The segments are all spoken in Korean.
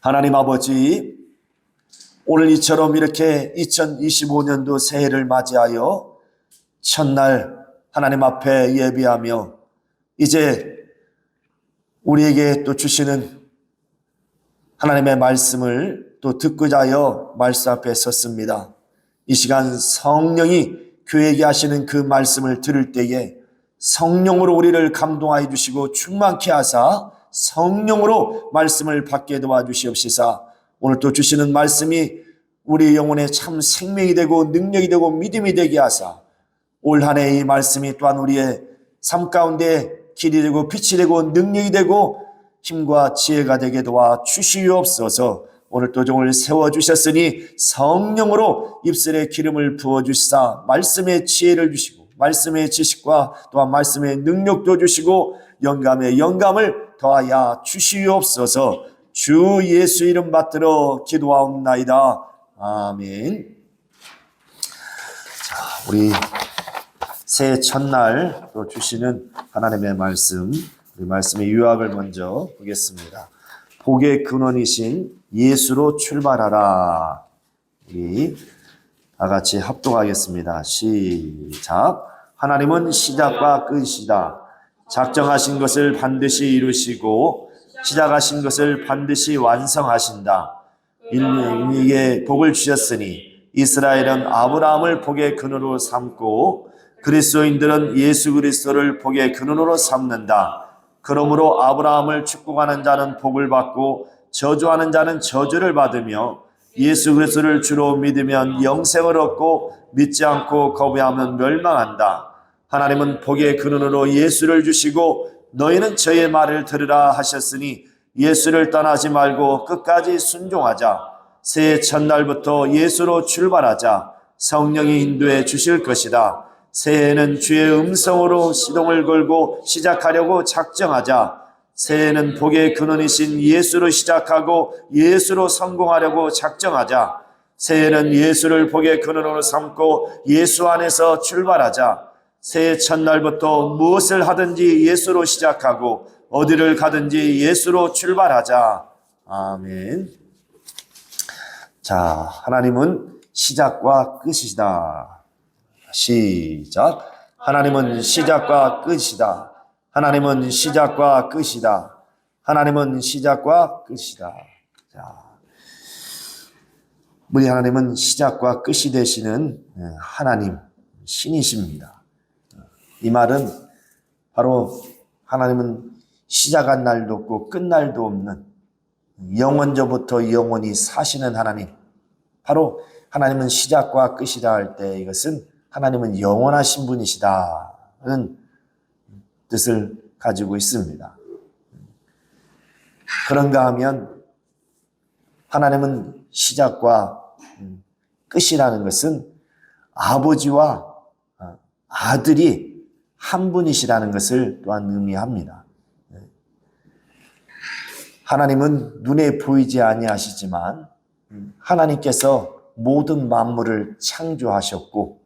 하나님 아버지, 오늘 이처럼 이렇게 2025년도 새해를 맞이하여 첫날 하나님 앞에 예배하며 이제 우리에게 또 주시는 하나님의 말씀을 또 듣고자 하여 말씀 앞에 섰습니다. 이 시간 성령이 교회에게 하시는 그 말씀을 들을 때에 성령으로 우리를 감동하여 주시고 충만케 하사 성령으로 말씀을 받게 도와주시옵시사. 오늘 또 주시는 말씀이 우리 영혼에 참 생명이 되고 능력이 되고 믿음이 되게 하사 올 한 해 이 말씀이 또한 우리의 삶 가운데 길이 되고 빛이 되고 능력이 되고 힘과 지혜가 되게 도와 주시옵소서. 오늘 또 종을 세워주셨으니 성령으로 입술에 기름을 부어주시사 말씀의 지혜를 주시고 말씀의 지식과 또한 말씀의 능력도 주시고 영감의 영감을 더하여 주시옵소서. 주 예수 이름 받들어 기도하옵나이다. 아멘. 자, 우리 새해 첫날 또 주시는 하나님의 말씀, 우리 말씀의 요약을 먼저 보겠습니다. 복의 근원이신 예수로 출발하라. 우리 다 같이 합독하겠습니다. 시작. 하나님은 시작과 끝이다. 작정하신 것을 반드시 이루시고 시작하신 것을 반드시 완성하신다. 인류에게 복을 주셨으니 이스라엘은 아브라함을 복의 근원으로 삼고 그리스도인들은 예수 그리스도를 복의 근원으로 삼는다. 그러므로 아브라함을 축복하는 자는 복을 받고 저주하는 자는 저주를 받으며 예수 그리스도를 주로 믿으면 영생을 얻고 믿지 않고 거부하면 멸망한다. 하나님은 복의 근원으로 예수를 주시고 너희는 저의 말을 들으라 하셨으니 예수를 떠나지 말고 끝까지 순종하자. 새해 첫날부터 예수로 출발하자. 성령이 인도해 주실 것이다. 새해에는 주의 음성으로 시동을 걸고 시작하려고 작정하자. 새해에는 복의 근원이신 예수로 시작하고 예수로 성공하려고 작정하자. 새해에는 예수를 복의 근원으로 삼고 예수 안에서 출발하자. 새해 첫날부터 무엇을 하든지 예수로 시작하고 어디를 가든지 예수로 출발하자. 아멘. 자, 하나님은 시작과 끝이다. 시작. 하나님은 시작과 끝이다. 하나님은 시작과 끝이다. 하나님은 시작과 끝이다. 자, 우리 하나님은 시작과 끝이 되시는 하나님, 신이십니다. 이 말은 바로 하나님은 시작한 날도 없고 끝날도 없는 영원저부터 영원히 사시는 하나님. 바로 하나님은 시작과 끝이다 할 때 이것은 하나님은 영원하신 분이시다는 뜻을 가지고 있습니다. 그런가 하면 하나님은 시작과 끝이라는 것은 아버지와 아들이 한 분이시라는 것을 또한 의미합니다. 하나님은 눈에 보이지 아니하시지만 하나님께서 모든 만물을 창조하셨고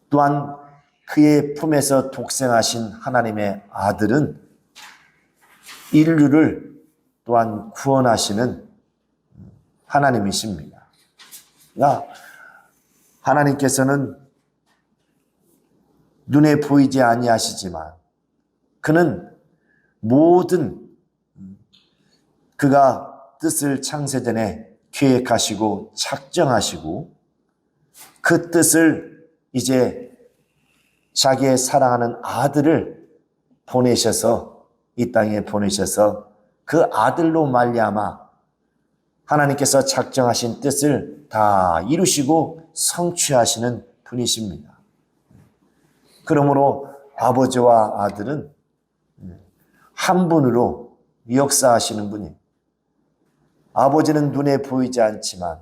또한 그의 품에서 독생하신 하나님의 아들은 인류를 또한 구원하시는 하나님이십니다. 그러니까 하나님께서는 눈에 보이지 아니하시지만 그는 모든 그가 뜻을 창세전에 계획하시고 작정하시고 그 뜻을 이제 자기의 사랑하는 아들을 보내셔서 이 땅에 보내셔서 그 아들로 말미암아 하나님께서 작정하신 뜻을 다 이루시고 성취하시는 분이십니다. 그러므로 아버지와 아들은 한 분으로 역사하시는 분이에요. 아버지는 눈에 보이지 않지만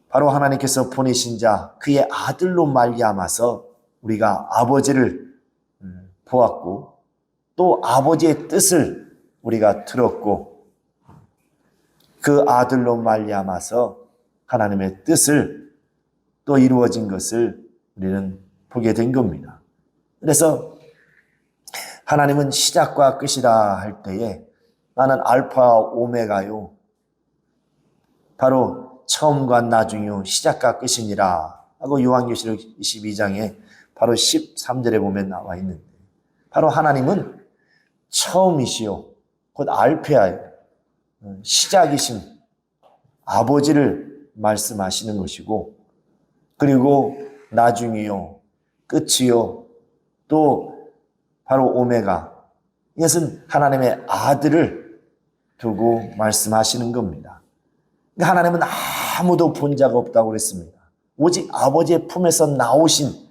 바로 하나님께서 보내신 자 그의 아들로 말미암아서 우리가 아버지를 보았고 또 아버지의 뜻을 우리가 들었고 그 아들로 말미암아서 하나님의 뜻을 또 이루어진 것을 우리는 보게 된 겁니다. 그래서 하나님은 시작과 끝이라 할 때에 나는 알파와 오메가요. 바로 처음과 나중이요 시작과 끝이니라 하고 요한계시록 22장에 바로 13절에 보면 나와 있는데, 바로 하나님은 처음이시요 곧 알파예요. 시작이신 아버지를 말씀하시는 것이고, 그리고 나중이요 끝이요 또 바로 오메가, 이것은 하나님의 아들을 두고 말씀하시는 겁니다. 하나님은 아무도 본 자가 없다고 그랬습니다. 오직 아버지의 품에서 나오신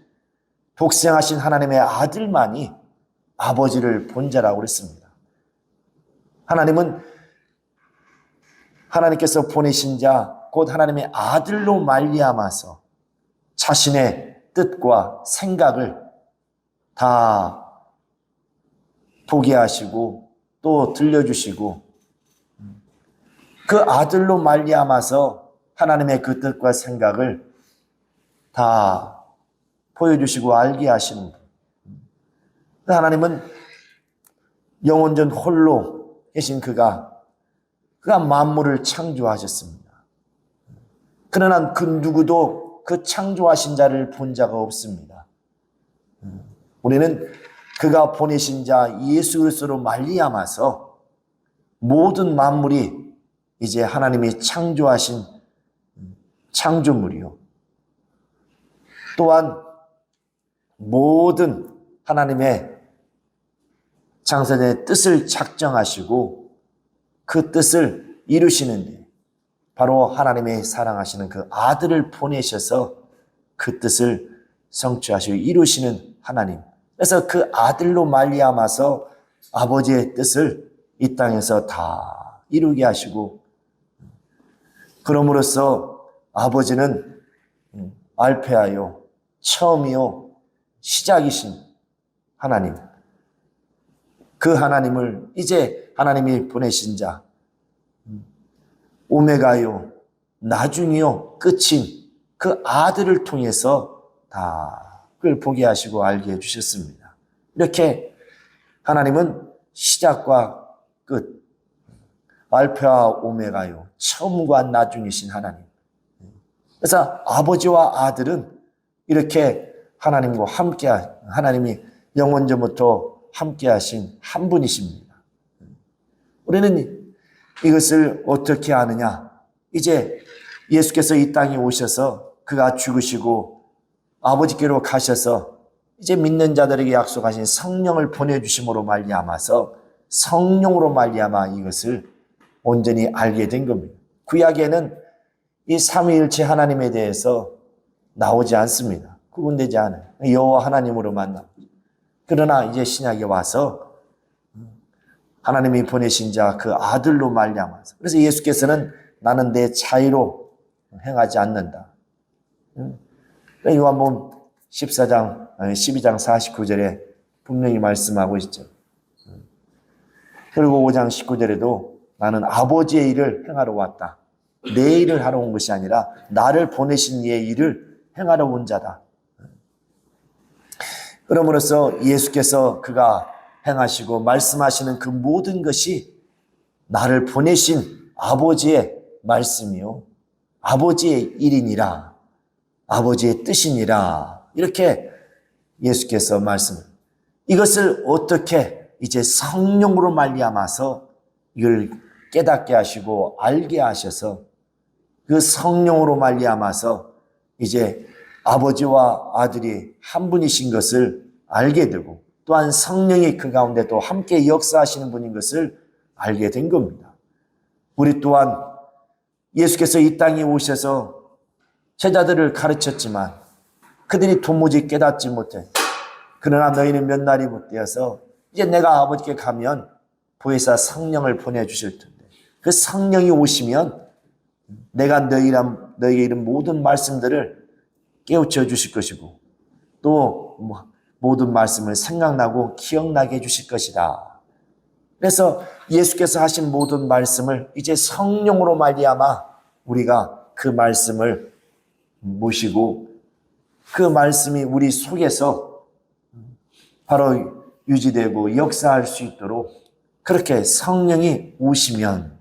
독생하신 하나님의 아들만이 아버지를 본 자라고 그랬습니다. 하나님은 하나님께서 보내신 자 곧 하나님의 아들로 말미암아서 자신의 뜻과 생각을 다 보게 하시고 또 들려주시고, 그 아들로 말미암아서 하나님의 그 뜻과 생각을 다 보여주시고 알게 하시는 분. 하나님은 영원전 홀로 계신 그가 만물을 창조하셨습니다. 그러나 그 누구도 그 창조하신 자를 본 자가 없습니다. 우리는 그가 보내신 자 예수 그리스도로 말미암아서 모든 만물이 이제 하나님이 창조하신 창조물이요, 또한 모든 하나님의 창세전의 뜻을 작정하시고 그 뜻을 이루시는데, 바로 하나님의 사랑하시는 그 아들을 보내셔서 그 뜻을 성취하시고 이루시는 하나님. 그래서 그 아들로 말미암아서 아버지의 뜻을 이 땅에서 다 이루게 하시고, 그럼으로써 아버지는 알파요 처음이요 시작이신 하나님, 그 하나님을 이제 하나님이 보내신 자 오메가요 나중이요 끝인 그 아들을 통해서 다 그걸 보게 하시고 알게 해주셨습니다. 이렇게 하나님은 시작과 끝, 알파와 오메가요 처음과 나중이신 하나님. 그래서 아버지와 아들은 이렇게 하나님과 함께, 하나님이 영원전부터 함께 하신 한 분이십니다. 우리는 이것을 어떻게 아느냐? 이제 예수께서 이 땅에 오셔서 그가 죽으시고 아버지께로 가셔서 이제 믿는 자들에게 약속하신 성령을 보내주심으로 말미암아서 성령으로 말미암아 이것을 온전히 알게 된 겁니다. 구약에는 이 삼위일체 하나님에 대해서 나오지 않습니다. 구분되지 않아요. 여호와 하나님으로 만나. 그러나 이제 신약에 와서 하나님이 보내신 자 그 아들로 말미암아서, 그래서 예수께서는 나는 내 차이로 행하지 않는다. 요한복음 12장 49절에 분명히 말씀하고 있죠. 그리고 5장 19절에도 나는 아버지의 일을 행하러 왔다. 내 일을 하러 온 것이 아니라 나를 보내신 이의 일을 행하러 온 자다. 그러므로서 예수께서 그가 행하시고 말씀하시는 그 모든 것이 나를 보내신 아버지의 말씀이요 아버지의 일이니라, 아버지의 뜻이니라, 이렇게 예수께서 이것을 어떻게 이제 성령으로 말미암아서 이걸 깨닫게 하시고 알게 하셔서 그 성령으로 말미암아서 이제 아버지와 아들이 한 분이신 것을 알게 되고, 또한 성령이 그 가운데 또 함께 역사하시는 분인 것을 알게 된 겁니다. 우리 또한 예수께서 이 땅에 오셔서 제자들을 가르쳤지만 그들이 도무지 깨닫지 못해. 그러나 너희는 몇 날이 못되어서 이제 내가 아버지께 가면 보혜사 성령을 보내주실 텐데, 그 성령이 오시면 내가 너희에게 이른 모든 말씀들을 깨우쳐 주실 것이고 또 모든 말씀을 생각나고 기억나게 해주실 것이다. 그래서 예수께서 하신 모든 말씀을 이제 성령으로 말미암아 우리가 그 말씀을 모시고 그 말씀이 우리 속에서 바로 유지되고 역사할 수 있도록 그렇게 성령이 오시면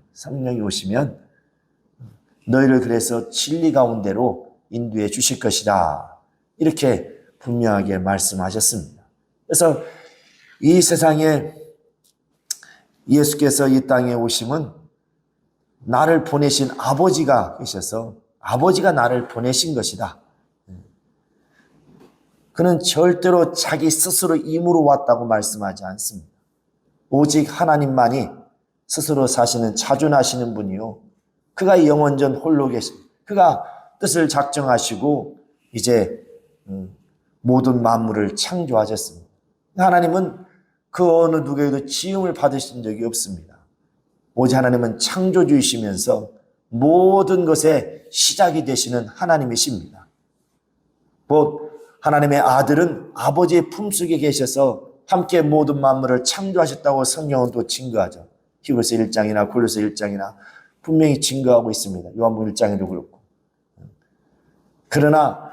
너희를 그래서 진리 가운데로 인도해 주실 것이다. 이렇게 분명하게 말씀하셨습니다. 그래서 이 세상에 예수께서 이 땅에 오심은 나를 보내신 아버지가 계셔서 아버지가 나를 보내신 것이다. 그는 절대로 자기 스스로 임으로 왔다고 말씀하지 않습니다. 오직 하나님만이 스스로 사시는 자존하시는 분이요. 그가 영원전 홀로 계십니다. 그가 뜻을 작정하시고 이제 모든 만물을 창조하셨습니다. 하나님은 그 어느 누구에도 지음을 받으신 적이 없습니다. 오직 하나님은 창조주이시면서 모든 것의 시작이 되시는 하나님이십니다. 곧 하나님의 아들은 아버지의 품속에 계셔서 함께 모든 만물을 창조하셨다고 성경은 또 증거하죠. 히브리서 1장이나 골로새 1장이나 분명히 증거하고 있습니다. 요한복음 1장에도 그렇고. 그러나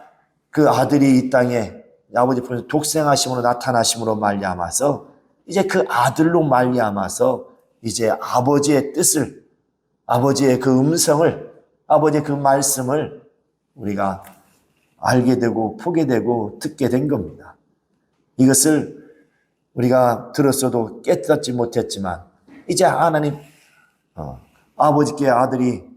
그 아들이 이 땅에 아버지 품에서 독생하심으로 나타나심으로 말미암아서 이제 그 아들로 말미암아서 이제 아버지의 뜻을, 아버지의 그 음성을, 아버지의 그 말씀을 우리가 알게 되고 보게 되고 듣게 된 겁니다. 이것을 우리가 들었어도 깨닫지 못했지만 이제 하나님 아버지께 아들이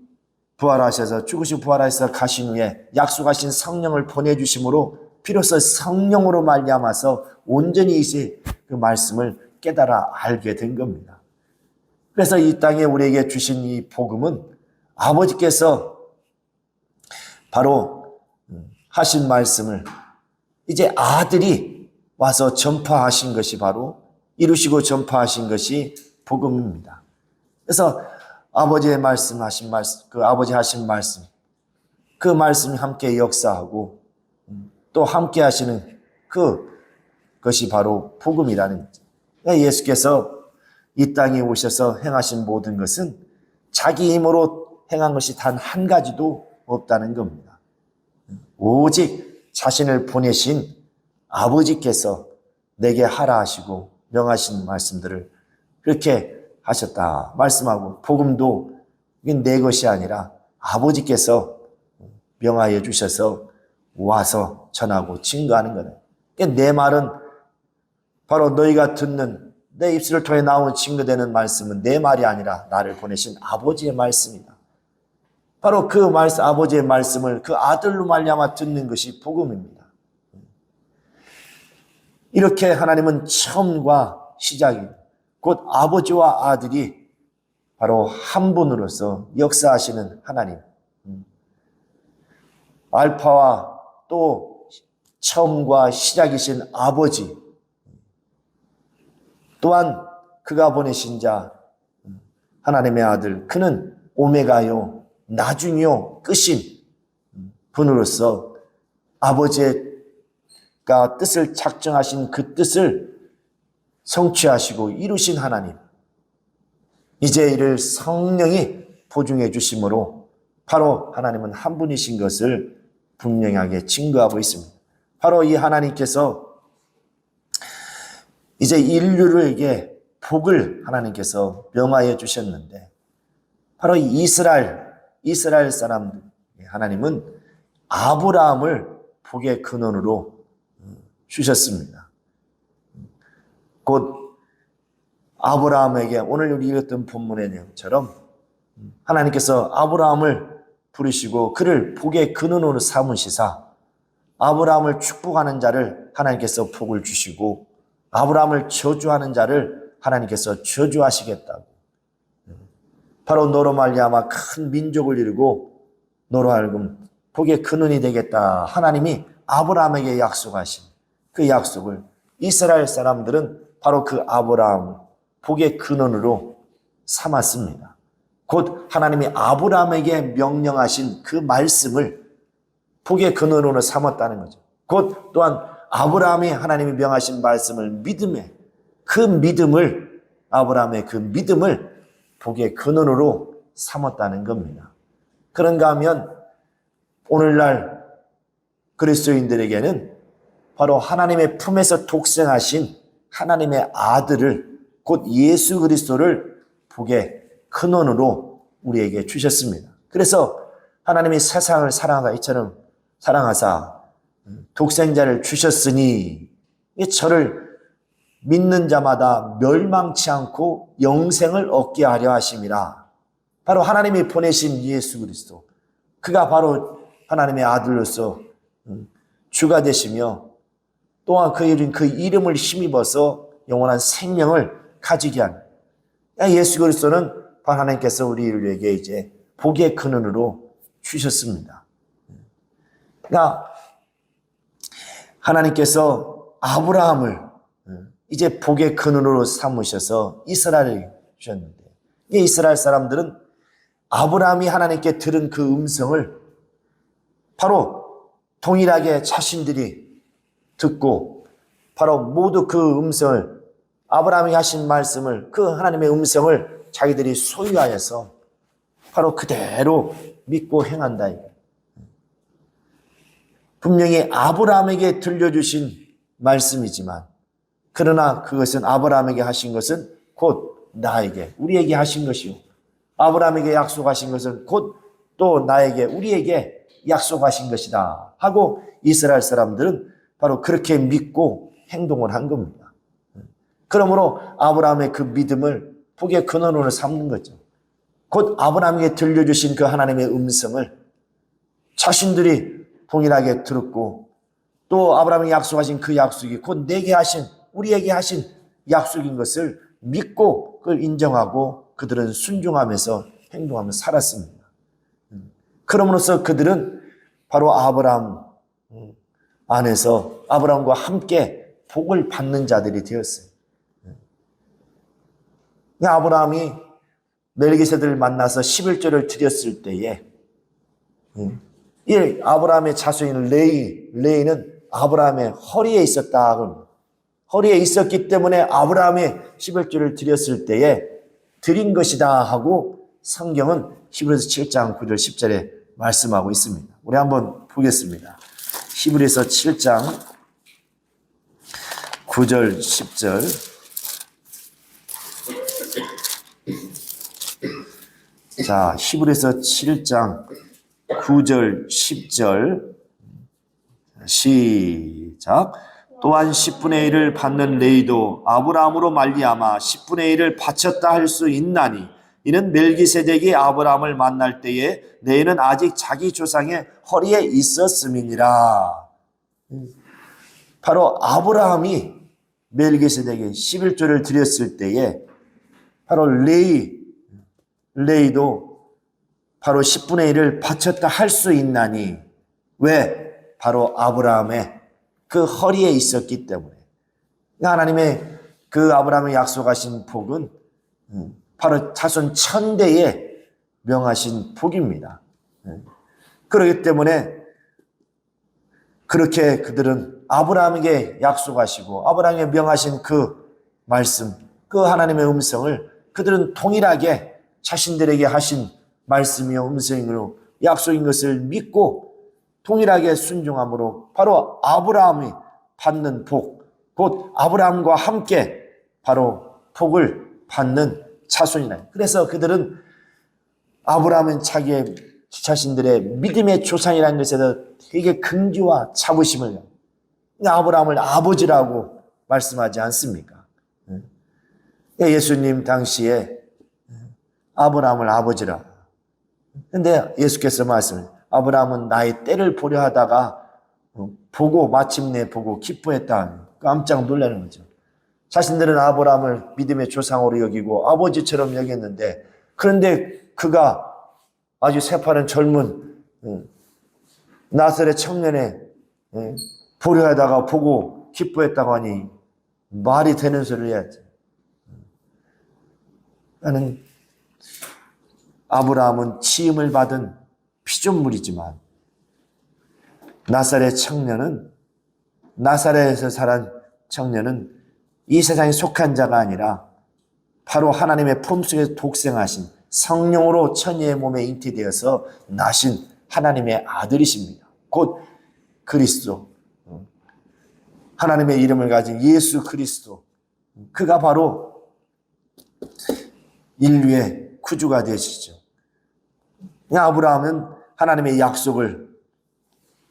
부활하셔서 죽으시고 부활하셔서 가신 후에 약속하신 성령을 보내주심으로 비로소 성령으로 말미암아서 온전히 이제 그 말씀을 깨달아 알게 된 겁니다. 그래서 이 땅에 우리에게 주신 이 복음은 아버지께서 바로 하신 말씀을 이제 아들이 와서 전파하신 것이 바로 이루시고 전파하신 것이 복음입니다. 그래서 아버지의 말씀하신 말씀, 그 아버지 하신 말씀, 그 말씀이 함께 역사하고 또 함께 하시는 그것이 바로 복음이라는 거죠. 그러니까 예수께서 이 땅에 오셔서 행하신 모든 것은 자기 힘으로 행한 것이 단 한 가지도 없다는 겁니다. 오직 자신을 보내신 아버지께서 내게 하라 하시고 명하신 말씀들을 그렇게 하셨다 말씀하고, 복음도 이게 내 것이 아니라 아버지께서 명하여 주셔서 와서 전하고 증거하는 거네. 그러니까 내 말은 바로 너희가 듣는 내 입술을 통해 나오는 증거되는 말씀은 내 말이 아니라 나를 보내신 아버지의 말씀이다. 바로 그 말씀, 아버지의 말씀을 그 아들로 말미암아 듣는 것이 복음입니다. 이렇게 하나님은 처음과 시작이 곧 아버지와 아들이 바로 한 분으로서 역사하시는 하나님. 알파와 또 처음과 시작이신 아버지, 또한 그가 보내신 자 하나님의 아들, 그는 오메가요 나중이요 끝인 분으로서 아버지가 뜻을 작정하신 그 뜻을 성취하시고 이루신 하나님, 이제 이를 성령이 보증해 주심으로 바로 하나님은 한 분이신 것을 분명하게 증거하고 있습니다. 바로 이 하나님께서 이제 인류에게 복을 하나님께서 명하여 주셨는데, 바로 이스라엘 사람들, 하나님은 아브라함을 복의 근원으로 주셨습니다. 곧 아브라함에게 오늘 우리 읽었던 본문의 내용처럼 하나님께서 아브라함을 부르시고 그를 복의 근원으로 삼으시사 아브라함을 축복하는 자를 하나님께서 복을 주시고 아브라함을 저주하는 자를 하나님께서 저주하시겠다고, 바로 너로 말미암아 큰 민족을 이루고 너로 하여금 복의 근원이 되겠다 하나님이 아브라함에게 약속하신 그 약속을 이스라엘 사람들은 바로 그 아브라함 복의 근원으로 삼았습니다. 곧 하나님이 아브라함에게 명령하신 그 말씀을 복의 근원으로 삼았다는 거죠. 곧 또한 아브라함이 하나님이 명하신 말씀을 아브라함의 그 믿음을 복의 근원으로 삼았다는 겁니다. 그런가 하면 오늘날 그리스도인들에게는 바로 하나님의 품에서 독생하신 하나님의 아들을 곧 예수 그리스도를 복의 근원으로 우리에게 주셨습니다. 그래서 하나님이 세상을 사랑하사 이처럼 사랑하사 독생자를 주셨으니 저를 믿는 자마다 멸망치 않고 영생을 얻게 하려 하심이라. 바로 하나님이 보내신 예수 그리스도, 그가 바로 하나님의 아들로서 주가 되시며 또한 그 이름을 힘입어서 영원한 생명을 가지게 하는 예수 그리스도는 바로 하나님께서 우리에게 이제 복의 근원으로 주셨습니다. 그러니까 하나님께서 아브라함을 이제 복의 근원으로 삼으셔서 이스라엘을 주셨는데, 이스라엘 사람들은 아브라함이 하나님께 들은 그 음성을 바로 동일하게 자신들이 듣고 바로 모두 그 음성을, 아브라함이 하신 말씀을, 그 하나님의 음성을 자기들이 소유하여서 바로 그대로 믿고 행한다. 분명히 아브라함에게 들려주신 말씀이지만, 그러나 그것은 아브라함에게 하신 것은 곧 나에게, 우리에게 하신 것이요, 아브라함에게 약속하신 것은 곧 또 나에게, 우리에게 약속하신 것이다 하고 이스라엘 사람들은 바로 그렇게 믿고 행동을 한 겁니다. 그러므로 아브라함의 그 믿음을 복의 근원으로 삼는 거죠. 곧 아브라함에게 들려주신 그 하나님의 음성을 자신들이 동일하게 들었고, 또 아브라함이 약속하신 그 약속이 곧 내게 하신, 우리에게 하신 약속인 것을 믿고 그걸 인정하고 그들은 순종하면서 행동하면서 살았습니다. 그럼으로써 그들은 바로 아브라함 안에서 아브라함과 함께 복을 받는 자들이 되었어요. 아브라함이 멜기세덱을 만나서 11조를 드렸을 때에 이 아브라함의 자손인 레이는 아브라함의 허리에 있었다. 허리에 있었기 때문에 아브라함의 11조를 드렸을 때에 드린 것이다 하고 성경은 히브리서 7장 9절 10절에 말씀하고 있습니다. 우리 한번 보겠습니다. 히브리서 7장 9절 10절. 자, 히브리서 7장 9절 10절 시작. 또한 10분의 1을 받는 레위도 아브라함으로 말미암아 10분의 1을 바쳤다 할 수 있나니, 이는 멜기세덱이 아브라함을 만날 때에 레위는 아직 자기 조상의 허리에 있었음이니라. 바로 아브라함이 멜기세덱에 11조를 드렸을 때에 바로 레위도 바로 10분의 1을 바쳤다 할 수 있나니, 왜? 바로 아브라함의 그 허리에 있었기 때문에. 하나님의 그 아브라함에 약속하신 복은 바로 자손 1000대에 명하신 복입니다. 그렇기 때문에 그렇게 그들은 아브라함에게 약속하시고 아브라함에게 명하신 그 말씀, 그 하나님의 음성을 그들은 동일하게 자신들에게 하신 말씀이요 음성으로 약속인 것을 믿고 동일하게 순종함으로 바로 아브라함이 받는 복, 곧 아브라함과 함께 바로 복을 받는 자손이다. 그래서 그들은 아브라함은 자기의 자신들의 믿음의 조상이라는 것에 대해서 되게 긍지와 자부심을, 아브라함을 아버지라고 말씀하지 않습니까? 예수님 당시에 아브라함을 아버지라. 근데 예수께서 말씀을, 아브라함은 나의 때를 보려 하다가 보고 마침내 보고 기뻐했다. 깜짝 놀라는 거죠. 자신들은 아브라함을 믿음의 조상으로 여기고 아버지처럼 여겼는데, 그런데 그가 아주 새파란 젊은 나사렛 청년에 보려 하다가 보고 기뻐했다고 하니 말이 되는 소리를 해야지. 나는 아브라함은 치임을 받은 피조물이지만 나사렛 청년은, 나사렛에서 자란 청년은 이 세상에 속한 자가 아니라 바로 하나님의 품속에서 독생하신 성령으로 천의의 몸에 잉태되어서 나신 하나님의 아들이십니다. 곧 그리스도, 하나님의 이름을 가진 예수 그리스도, 그가 바로 인류의 구주가 되시죠. 아브라함은 하나님의 약속을,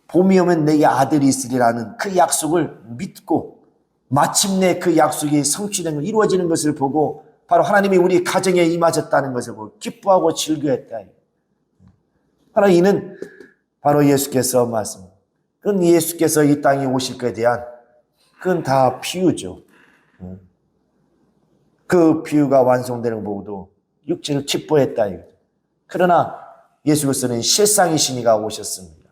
봄이 오면 내게 아들이 있으리라는 그 약속을 믿고 마침내 그 약속이 성취된 걸, 이루어지는 것을 보고 바로 하나님이 우리 가정에 임하셨다는 것을 보고 기뻐하고 즐거웠다. 바로 이는 바로 예수께서 말씀. 그건 예수께서 이 땅에 오실 것에 대한, 그건 다 비유죠. 그 비유가 완성되는 거 보고도 육체를 기뻐했다. 그러나 예수 그리스도는 실상이시니가 오셨습니다.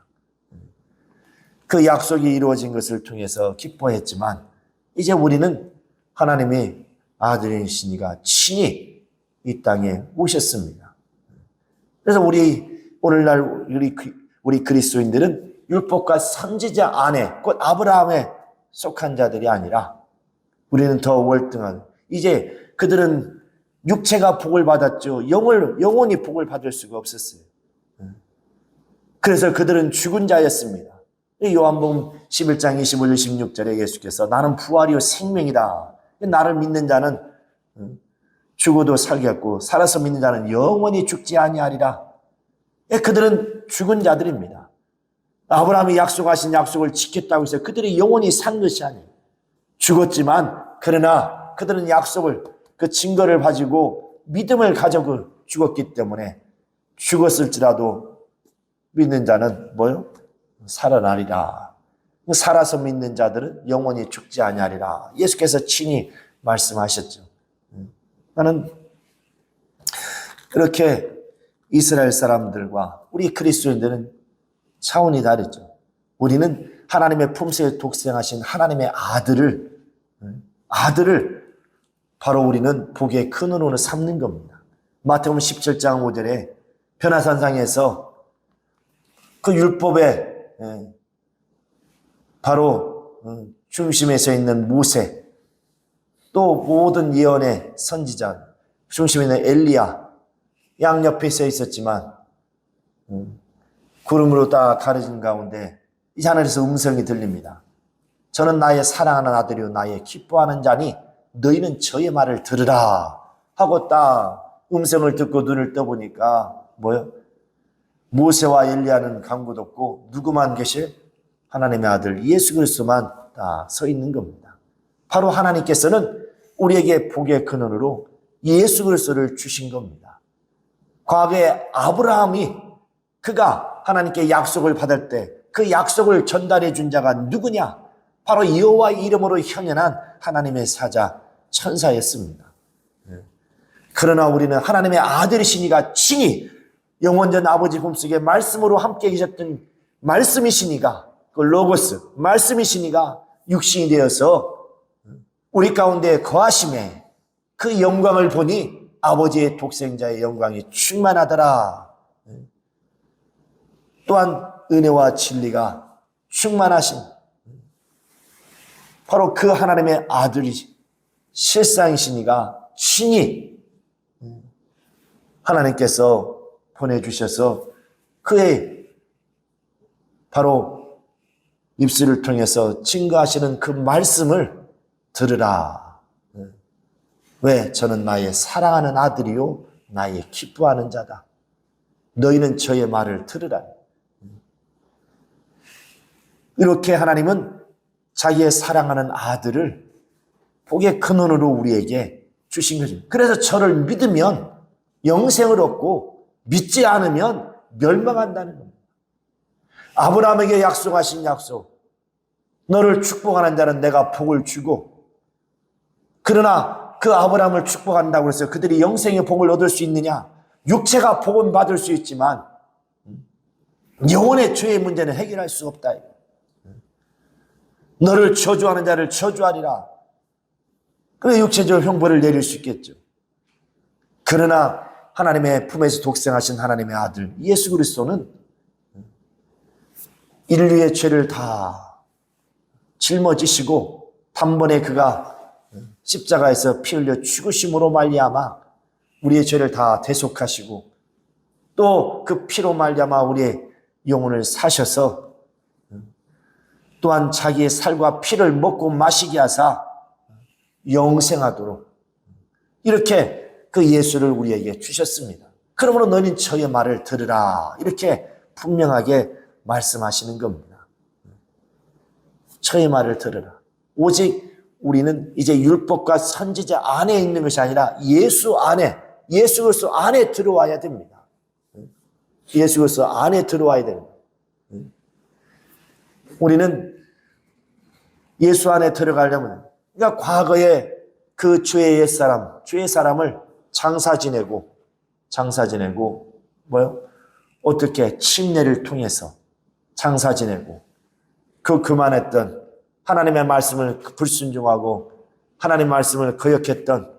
그 약속이 이루어진 것을 통해서 기뻐했지만 이제 우리는 하나님의 아들이시니가 친히 이 땅에 오셨습니다. 그래서 오늘날 우리 그리스도인들은 율법과 선지자 안에, 곧 아브라함에 속한 자들이 아니라 우리는 더 월등한, 이제 그들은 육체가 복을 받았죠. 영원히 복을 받을 수가 없었어요. 그래서 그들은 죽은 자였습니다. 요한복음 11장 25절 16절에 예수께서 나는 부활이요 생명이다. 나를 믿는 자는 죽어도 살겠고 살아서 믿는 자는 영원히 죽지 아니하리라. 그들은 죽은 자들입니다. 아브라함이 약속하신 약속을 지켰다고 해서 그들이 영원히 산 것이 아니에요. 죽었지만 그러나 그들은 약속을, 그 증거를 가지고 믿음을 가지고 죽었기 때문에 죽었을지라도 믿는 자는 뭐요? 살아나리라. 살아서 믿는 자들은 영원히 죽지 아니하리라. 예수께서 친히 말씀하셨죠. 나는 이렇게 이스라엘 사람들과 우리 그리스도인들은 차원이 다르죠. 우리는 하나님의 품새에 독생하신 하나님의 아들을 바로 우리는 복의 근원으로 삼는 겁니다. 마태복음 17장 5절에 변화산상에서 그 율법의 바로 중심에 서 있는 모세, 또 모든 예언의 선지자 중심에 있는 엘리야, 양옆에 서 있었지만 구름으로 다 가려진 가운데 이 하늘에서 음성이 들립니다. 저는 나의 사랑하는 아들이요 나의 기뻐하는 자니 너희는 저의 말을 들으라 하고 딱 음성을 듣고 눈을 떠보니까 뭐요? 모세와 엘리야는 간곳 없고 누구만 계실? 하나님의 아들 예수 그리스도만 다 서 있는 겁니다. 바로 하나님께서는 우리에게 복의 근원으로 예수 그리스도를 주신 겁니다. 과거에 아브라함이 그가 하나님께 약속을 받을 때 그 약속을 전달해 준 자가 누구냐? 바로 여호와의 이름으로 현현한 하나님의 사자 천사였습니다. 그러나 우리는 하나님의 아들이시니가 친히 영원전 아버지 품속에 말씀으로 함께 계셨던 말씀이시니가, 그 로고스 말씀이시니가 육신이 되어서 우리 가운데 거하심에 그 영광을 보니 아버지의 독생자의 영광이 충만하더라. 또한 은혜와 진리가 충만하신 바로 그 하나님의 아들이 실상이시니가 친히 하나님께서 보내주셔서 그의 바로 입술을 통해서 증거하시는 그 말씀을 들으라. 왜? 저는 나의 사랑하는 아들이요 나의 기뻐하는 자다. 너희는 저의 말을 들으라. 이렇게 하나님은 자기의 사랑하는 아들을 복의 근원으로 우리에게 주신 거죠. 그래서 저를 믿으면 영생을 얻고 믿지 않으면 멸망한다는 겁니다. 아브라함에게 약속하신 약속, 너를 축복하는 자는 내가 복을 주고, 그러나 그 아브라함을 축복한다고 해서 그들이 영생의 복을 얻을 수 있느냐? 육체가 복은 받을 수 있지만 영혼의 죄의 문제는 해결할 수 없다. 너를 저주하는 자를 저주하리라. 그래 육체적 형벌을 내릴 수 있겠죠. 그러나 하나님의 품에서 독생하신 하나님의 아들 예수 그리스도는 인류의 죄를 다 짊어지시고 단번에 그가 십자가에서 피 흘려 죽으심으로 말미암아 우리의 죄를 다 대속하시고 또 그 피로 말미암아 우리의 영혼을 사셔서 또한 자기의 살과 피를 먹고 마시게 하사 영생하도록 이렇게 그 예수를 우리에게 주셨습니다. 그러므로 너희는 저의 말을 들으라. 이렇게 분명하게 말씀하시는 겁니다. 저의 말을 들으라. 오직 우리는 이제 율법과 선지자 안에 있는 것이 아니라 예수 안에, 예수 그리스도 안에 들어와야 됩니다. 예수 그리스도 안에 들어와야 됩니다. 우리는 예수 안에 들어가려면, 그러니까 과거에 그 주의 옛사람, 주의 사람을 장사 지내고 어떻게 침례를 통해서 장사 지내고 그 교만했던 하나님의 말씀을 불순종하고 하나님의 말씀을 거역했던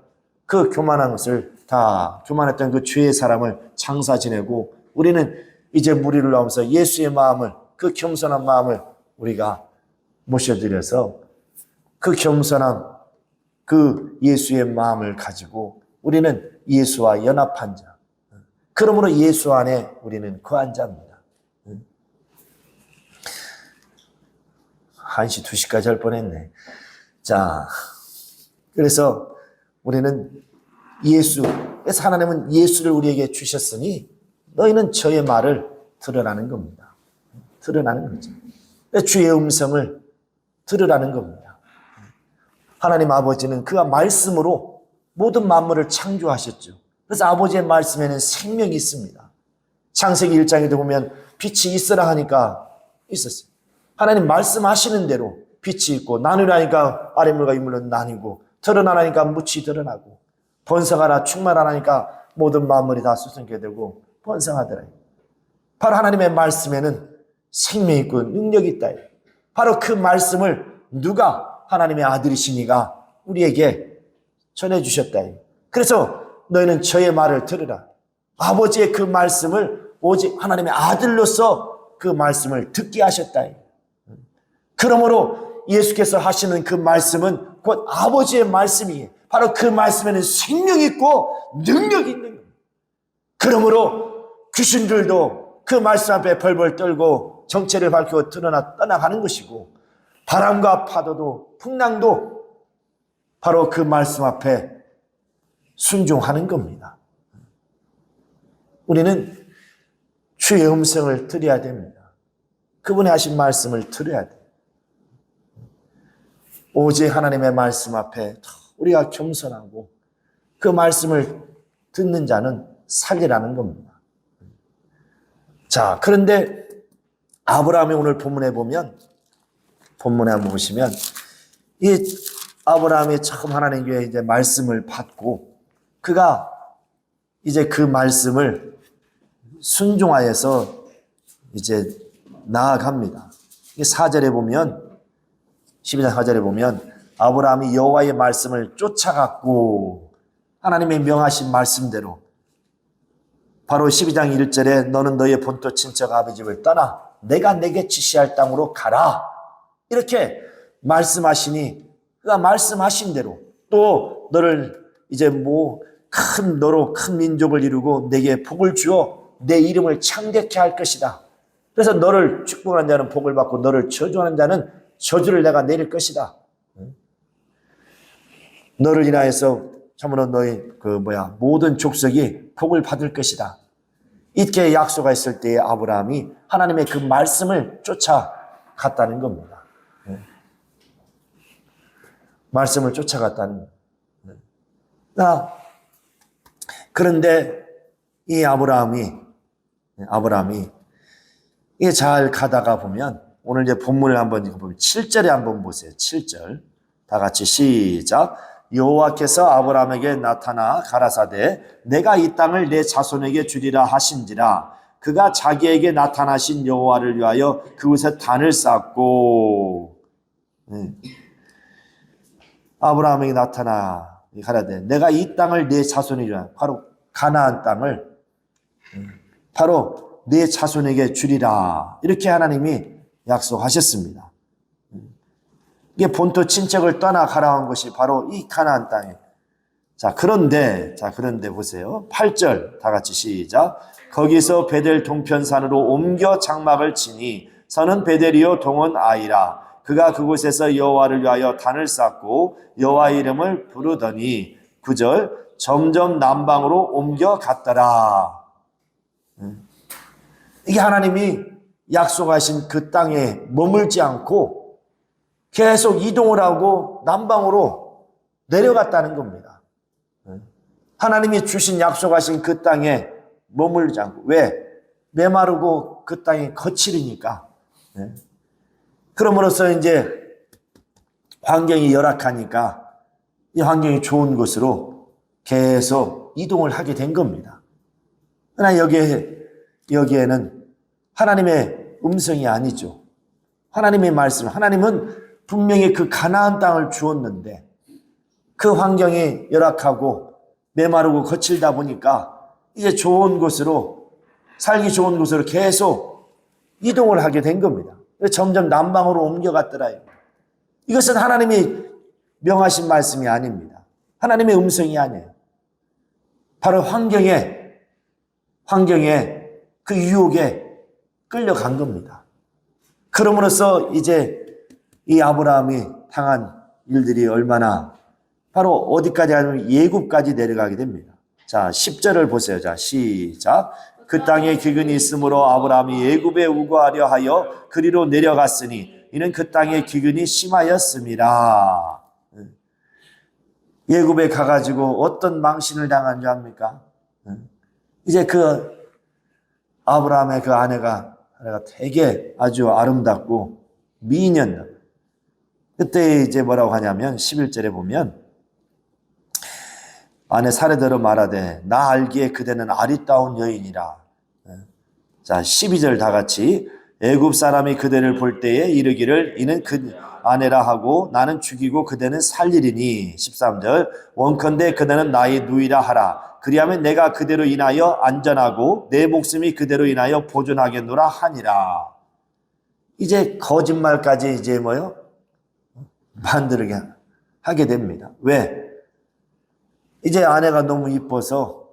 그 교만했던 그 주의 사람을 장사 지내고 우리는 이제 무리를 나오면서 예수의 마음을, 그 겸손한 마음을 우리가 모셔드려서 그 겸손한 그 예수의 마음을 가지고 우리는 예수와 연합한 자. 그러므로 예수 안에 우리는 거한 자입니다. 1시, 2시까지 할 뻔했네. 자, 그래서 우리는 그래서 하나님은 예수를 우리에게 주셨으니 너희는 저의 말을 들으라는 겁니다. 들으라는 거죠. 주의 음성을 들으라는 겁니다. 하나님 아버지는 그가 말씀으로 모든 만물을 창조하셨죠. 그래서 아버지의 말씀에는 생명이 있습니다. 창세기 1장에도 보면 빛이 있으라 하니까 있었어요. 하나님 말씀하시는 대로 빛이 있고, 나누라니까 아랫물과 윗물은 나뉘고, 드러나라니까 묻이 드러나고, 번성하라 충만하라니까 모든 만물이 다 수성케 되고 번성하더라. 바로 하나님의 말씀에는 생명이 있고 능력이 있다. 바로 그 말씀을 누가, 하나님의 아들이시니가 우리에게 전해주셨다. 그래서 너희는 저의 말을 들으라. 아버지의 그 말씀을 오직 하나님의 아들로서 그 말씀을 듣게 하셨다. 그러므로 예수께서 하시는 그 말씀은 곧 아버지의 말씀이에요. 바로 그 말씀에는 생명이 있고 능력이 있는 거예요. 그러므로 귀신들도 그 말씀 앞에 벌벌 떨고 정체를 밝히고 떠나가는 것이고, 바람과 파도도 풍랑도 바로 그 말씀 앞에 순종하는 겁니다. 우리는 주의 음성을 들어야 됩니다. 그분이 하신 말씀을 들어야 돼요. 오직 하나님의 말씀 앞에 우리가 겸손하고 그 말씀을 듣는 자는 살리라는 겁니다. 자, 그런데 아브라함이 오늘 본문에 한번 보시면, 이 아브라함이 처음 하나님께 이제 말씀을 받고 그가 이제 그 말씀을 순종하여서 이제 나아갑니다. 4절에 보면, 12장 4절에 보면 아브라함이 여호와의 말씀을 쫓아갔고 하나님의 명하신 말씀대로, 바로 12장 1절에 너는 너의 본토 친척 아비 집을 떠나 내가 내게 지시할 땅으로 가라, 이렇게 말씀하시니 그가 말씀하신 대로 또 너를 이제 너로 큰 민족을 이루고 내게 복을 주어 내 이름을 창대케 할 것이다. 그래서 너를 축복하는 자는 복을 받고 너를 저주하는 자는 저주를 내가 내릴 것이다. 너를 인하여서 참으로 너희 모든 족속이 복을 받을 것이다. 이렇게 약속했을 때에 아브라함이 하나님의 그 말씀을 쫓아갔다는 겁니다. 말씀을 쫓아갔다는 겁니다. 그런데 이 아브라함이 이게 잘 가다가 보면, 오늘 이제 본문을 한번 보면 7절에 한번 보세요. 7절. 다 같이 시작. 여호와께서 아브라함에게 나타나 가라사대 내가 이 땅을 내 자손에게 주리라 하신지라. 그가 자기에게 나타나신 여호와를 위하여 그곳에 단을 쌓고. 아브라함에게 나타나 가라사대 내가 이 땅을 내 자손에게 주리라. 바로 가나안 땅을 바로 내 자손에게 주리라, 이렇게 하나님이 약속하셨습니다. 이게 본토 친척을 떠나 가라온 것이 바로 이 가나안 땅에. 그런데 보세요. 8절 다 같이 시작. 거기서 베델 동편산으로 옮겨 장막을 치니 서는 베델이요 동은 아이라. 그가 그곳에서 여호와를 위하여 단을 쌓고 여호와 이름을 부르더니. 9절 점점 남방으로 옮겨갔더라. 이게 하나님이 약속하신 그 땅에 머물지 않고 계속 이동을 하고 남방으로 내려갔다는 겁니다. 하나님이 주신 약속하신 그 땅에 머물지 않고. 왜? 메마르고 그 땅이 거칠으니까. 그러므로써 이제 환경이 열악하니까 이 환경이 좋은 곳으로 계속 이동을 하게 된 겁니다. 그러나 여기에는 하나님의 음성이 아니죠. 하나님의 말씀, 하나님은 분명히 그 가나안 땅을 주었는데 그 환경이 열악하고 메마르고 거칠다 보니까 이제 좋은 곳으로, 살기 좋은 곳으로 계속 이동을 하게 된 겁니다. 점점 남방으로 옮겨갔더라. 이것은 하나님이 명하신 말씀이 아닙니다. 하나님의 음성이 아니에요. 바로 환경에 그 유혹에 끌려간 겁니다. 그러므로써 이제 이 아브라함이 당한 일들이 얼마나, 바로 어디까지 하면 예굽까지 내려가게 됩니다. 자, 10절을 보세요. 자, 시작. 그 땅에 기근이 있으므로 아브라함이 예굽에 우거하려 하여 그리로 내려갔으니 이는 그 땅에 기근이 심하였습니다. 예굽에 가가지고 어떤 망신을 당한 줄 압니까? 이제 그 아브라함의 그 아내가 되게 아주 아름답고 미인이었다. 그때 이제 뭐라고 하냐면 11절에 보면 아내 사레더러 말하되 나 알기에 그대는 아리따운 여인이라. 자, 12절 다 같이. 애굽 사람이 그대를 볼 때에 이르기를 이는 그 아내라 하고 나는 죽이고 그대는 살리리니. 13절 원컨대 그대는 나의 누이라 하라. 그리하면 내가 그대로 인하여 안전하고 내 목숨이 그대로 인하여 보존하겠노라 하니라. 이제 거짓말까지 이제 뭐요? 만들게 하게 됩니다. 왜? 이제 아내가 너무 이뻐서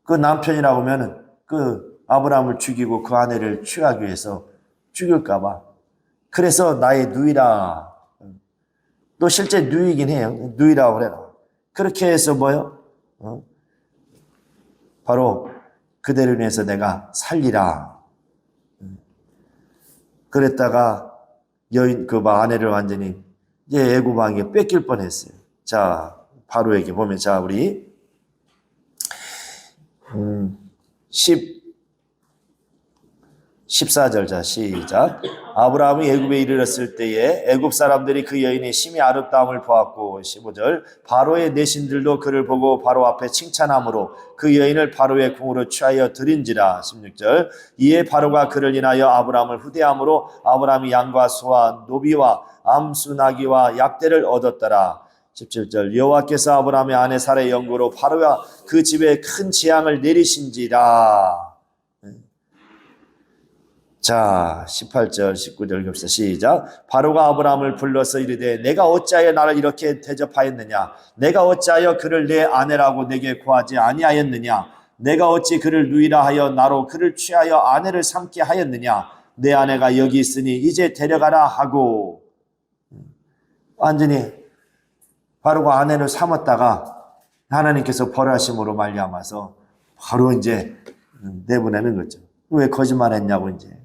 그 남편이라고 하면은 그 아브라함을 죽이고 그 아내를 취하기 위해서 죽일까봐. 그래서 나의 누이라. 너 실제 누이긴 해요. 누이라고 그래라. 그렇게 해서 뭐요? 바로 그대를 위해서 내가 살리라. 그랬다가 여인 그 아내를 완전히 이제 애굽 왕에게 뺏길 뻔했어요. 자, 바로에게 보면, 자, 우리 14절, 자, 시작. 아브라함이 애굽에 이르렀을 때에 애굽 사람들이 그 여인의 심히 아름다움을 보았고. 15절 바로의 내신들도 그를 보고 바로 앞에 칭찬함으로 그 여인을 바로의 궁으로 취하여 드린지라. 16절 이에 바로가 그를 인하여 아브라함을 후대함으로 아브라함이 양과 소와 노비와 암수 나귀와 약대를 얻었더라. 17절 여호와께서 아브라함의 아내 사라의 영구로 바로와 그 집에 큰 재앙을 내리신지라. 자, 18절 19절 겹사 시작. 바로가 아브라함을 불러서 이르되 내가 어찌하여 나를 이렇게 대접하였느냐? 내가 어찌하여 그를 내 아내라고 내게 구하지 아니하였느냐? 내가 어찌 그를 누이라 하여 나로 그를 취하여 아내를 삼게 하였느냐? 내 아내가 여기 있으니 이제 데려가라 하고. 완전히 바로가 아내를 삼았다가 하나님께서 벌하심으로 말미암아서 바로 이제 내보내는 거죠. 왜 거짓말했냐고. 이제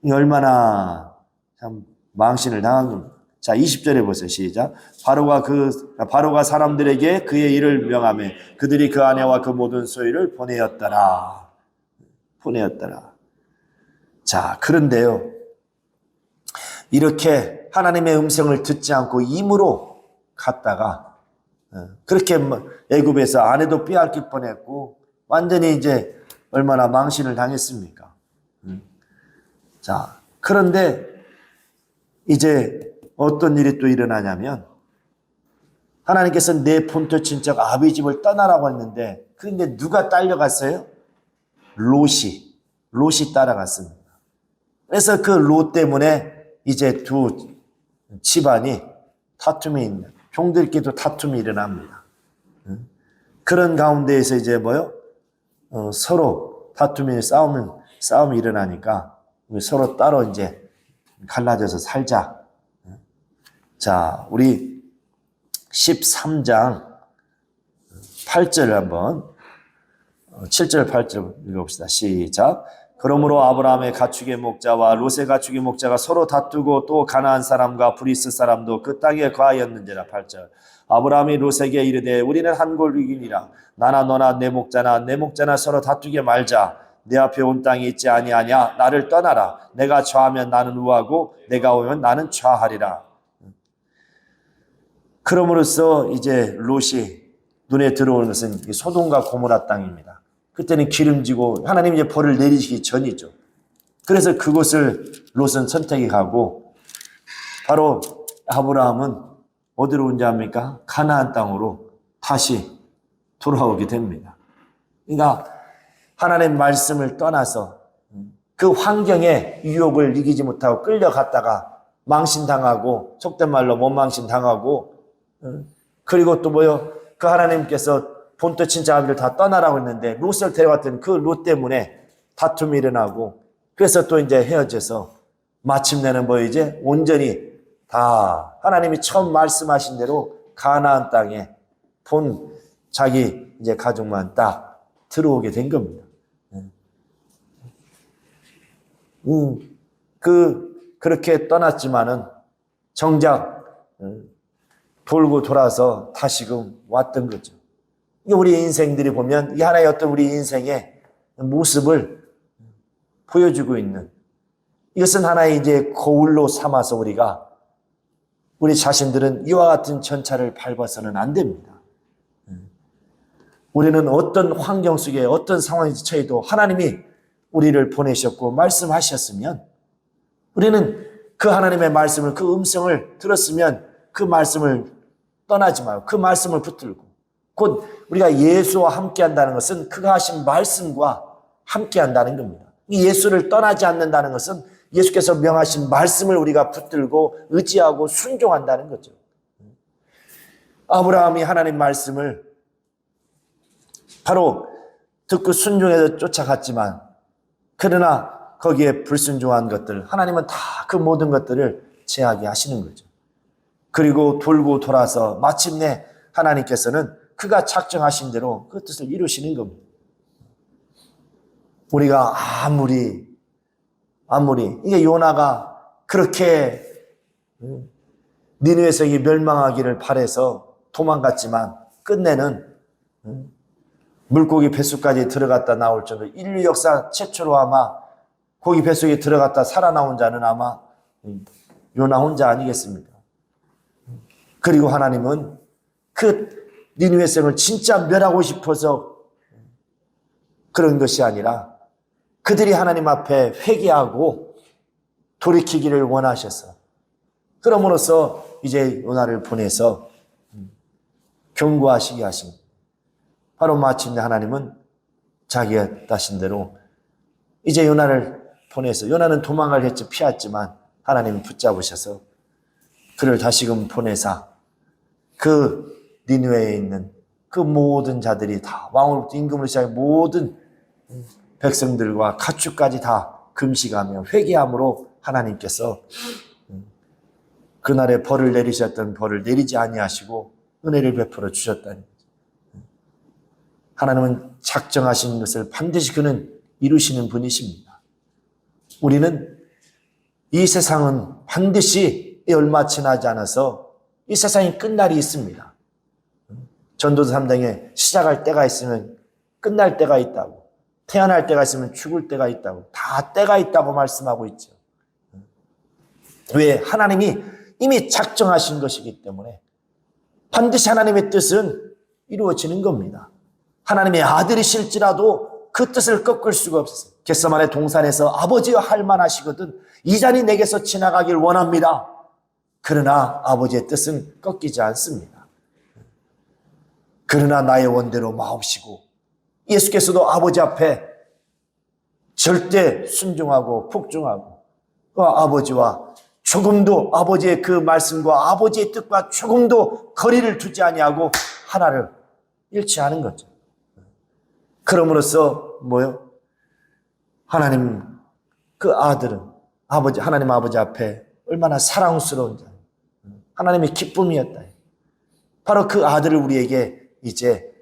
얼마나 참 망신을 당한 겁니다. 자, 20절에 보세요. 시작. 바로가 사람들에게 그의 일을 명하며 그들이 그 아내와 그 모든 소유를 보내었더라. 자, 그런데요, 이렇게 하나님의 음성을 듣지 않고 임으로 갔다가 그렇게 애굽에서 아내도 빼앗길 뻔했고 완전히 이제 얼마나 망신을 당했습니까? 자, 그런데 이제 어떤 일이 또 일어나냐면 하나님께서 내 본토 친척 아비 집을 떠나라고 했는데 그런데 누가 딸려갔어요? 롯이 따라갔습니다. 그래서 그 롯 때문에 이제 두 집안이 다툼이 있는, 종들끼리도 다툼이 일어납니다. 그런 가운데에서 이제 뭐요? 서로 다툼이 싸움이 일어나니까 서로 따로 이제 갈라져서 살자. 자, 우리 13장 8절을 한번 7절 8절 읽어봅시다. 시작. 그러므로 아브라함의 가축의 목자와 롯의 가축의 목자가 서로 다투고 또 가나안 사람과 브리스 사람도 그 땅에 거하였는지라. 8절. 아브라함이 롯에게 이르되 우리는 한 골이니라. 나나 너나 내 목자나 서로 다투게 말자. 내 앞에 온 땅이 있지 아니하냐. 나를 떠나라. 내가 좌하면 나는 우하고 내가 오면 나는 좌하리라. 그럼으로써 이제 롯이 눈에 들어오는 것은 소돔과 고모라 땅입니다. 그때는 기름지고 하나님 이제 벌을 내리시기 전이죠. 그래서 그곳을 롯은 선택해 가고 바로 아브라함은 어디로 온지 압니까? 가나안 땅으로 다시 돌아오게 됩니다. 그러니까 하나님 말씀을 떠나서 그 환경에 유혹을 이기지 못하고 끌려갔다가 망신당하고 속된 말로 못망신당하고 그리고 또 그 하나님께서 본토 친자 아비를 다 떠나라고 했는데 롯을 데려왔던 그 롯 때문에 다툼이 일어나고 그래서 또 이제 헤어져서 마침내는 이제 온전히 다 하나님이 처음 말씀하신 대로 가나안 땅에 본 자기 이제 가족만 딱 들어오게 된 겁니다. 그렇게 떠났지만은 정작 돌고 돌아서 다시금 왔던 거죠. 우리 인생들이 보면 이 하나의 어떤 우리 인생의 모습을 보여주고 있는 이것은 하나의 이제 거울로 삼아서 우리 자신들은 이와 같은 전차를 밟아서는 안 됩니다. 우리는 어떤 환경 속에 어떤 상황에 처해도 하나님이 우리를 보내셨고 말씀하셨으면 우리는 그 하나님의 말씀을 그 음성을 들었으면 그 말씀을 떠나지 말고 그 말씀을 붙들고 곧 우리가 예수와 함께 한다는 것은 그가 하신 말씀과 함께 한다는 겁니다. 이 예수를 떠나지 않는다는 것은 예수께서 명하신 말씀을 우리가 붙들고 의지하고 순종한다는 거죠. 아브라함이 하나님 말씀을 바로 듣고 순종해서 쫓아갔지만 그러나 거기에 불순종한 것들 하나님은 다 그 모든 것들을 제하게 하시는 거죠. 그리고 돌고 돌아서 마침내 하나님께서는 그가 작정하신 대로 그 뜻을 이루시는 겁니다. 우리가 아무리 이게 요나가 그렇게 니느웨 성이 멸망하기를 바라서 도망갔지만 끝내는 물고기 뱃속까지 들어갔다 나올 정도로 인류 역사 최초로 아마 고기 뱃속에 들어갔다 살아나온 자는 아마 요나 혼자 아니겠습니까? 그리고 하나님은 그 니느웨 성을 진짜 멸하고 싶어서 그런 것이 아니라 그들이 하나님 앞에 회개하고 돌이키기를 원하셔서 그럼으로써 이제 요나를 보내서 경고하시게 하십니다. 바로 마침내 하나님은 자기가 따신 대로 이제 요나를 보내서 요나는 도망갈 했지 피했지만 하나님이 붙잡으셔서 그를 다시금 보내사 그 니느웨에 있는 그 모든 자들이 다 왕으로부터 임금으로 시작해 모든 백성들과 가축까지 다 금식하며 회개함으로 하나님께서 그날에 벌을 내리셨던 벌을 내리지 아니하시고 은혜를 베풀어 주셨다는 거죠. 하나님은 작정하신 것을 반드시 그는 이루시는 분이십니다. 우리는 이 세상은 반드시 얼마 지나지 않아서 이 세상이 끝날이 있습니다. 전도서 3장에 시작할 때가 있으면 끝날 때가 있다고, 태어날 때가 있으면 죽을 때가 있다고, 다 때가 있다고 말씀하고 있죠. 왜? 하나님이 이미 작정하신 것이기 때문에 반드시 하나님의 뜻은 이루어지는 겁니다. 하나님의 아들이실지라도 그 뜻을 꺾을 수가 없어요. 겟세마네 동산에서 아버지와 할 만하시거든 이 잔이 내게서 지나가길 원합니다. 그러나 아버지의 뜻은 꺾이지 않습니다. 그러나 나의 원대로 마옵시고 예수께서도 아버지 앞에 절대 순종하고 복종하고 아버지와 조금도 아버지의 그 말씀과 아버지의 뜻과 조금도 거리를 두지 아니하고 하나를 일치하는 거죠. 그럼으로써 뭐요? 하나님 그 아들은 하나님 아버지 앞에 얼마나 사랑스러운 자, 하나님의 기쁨이었다. 바로 그 아들을 우리에게 이제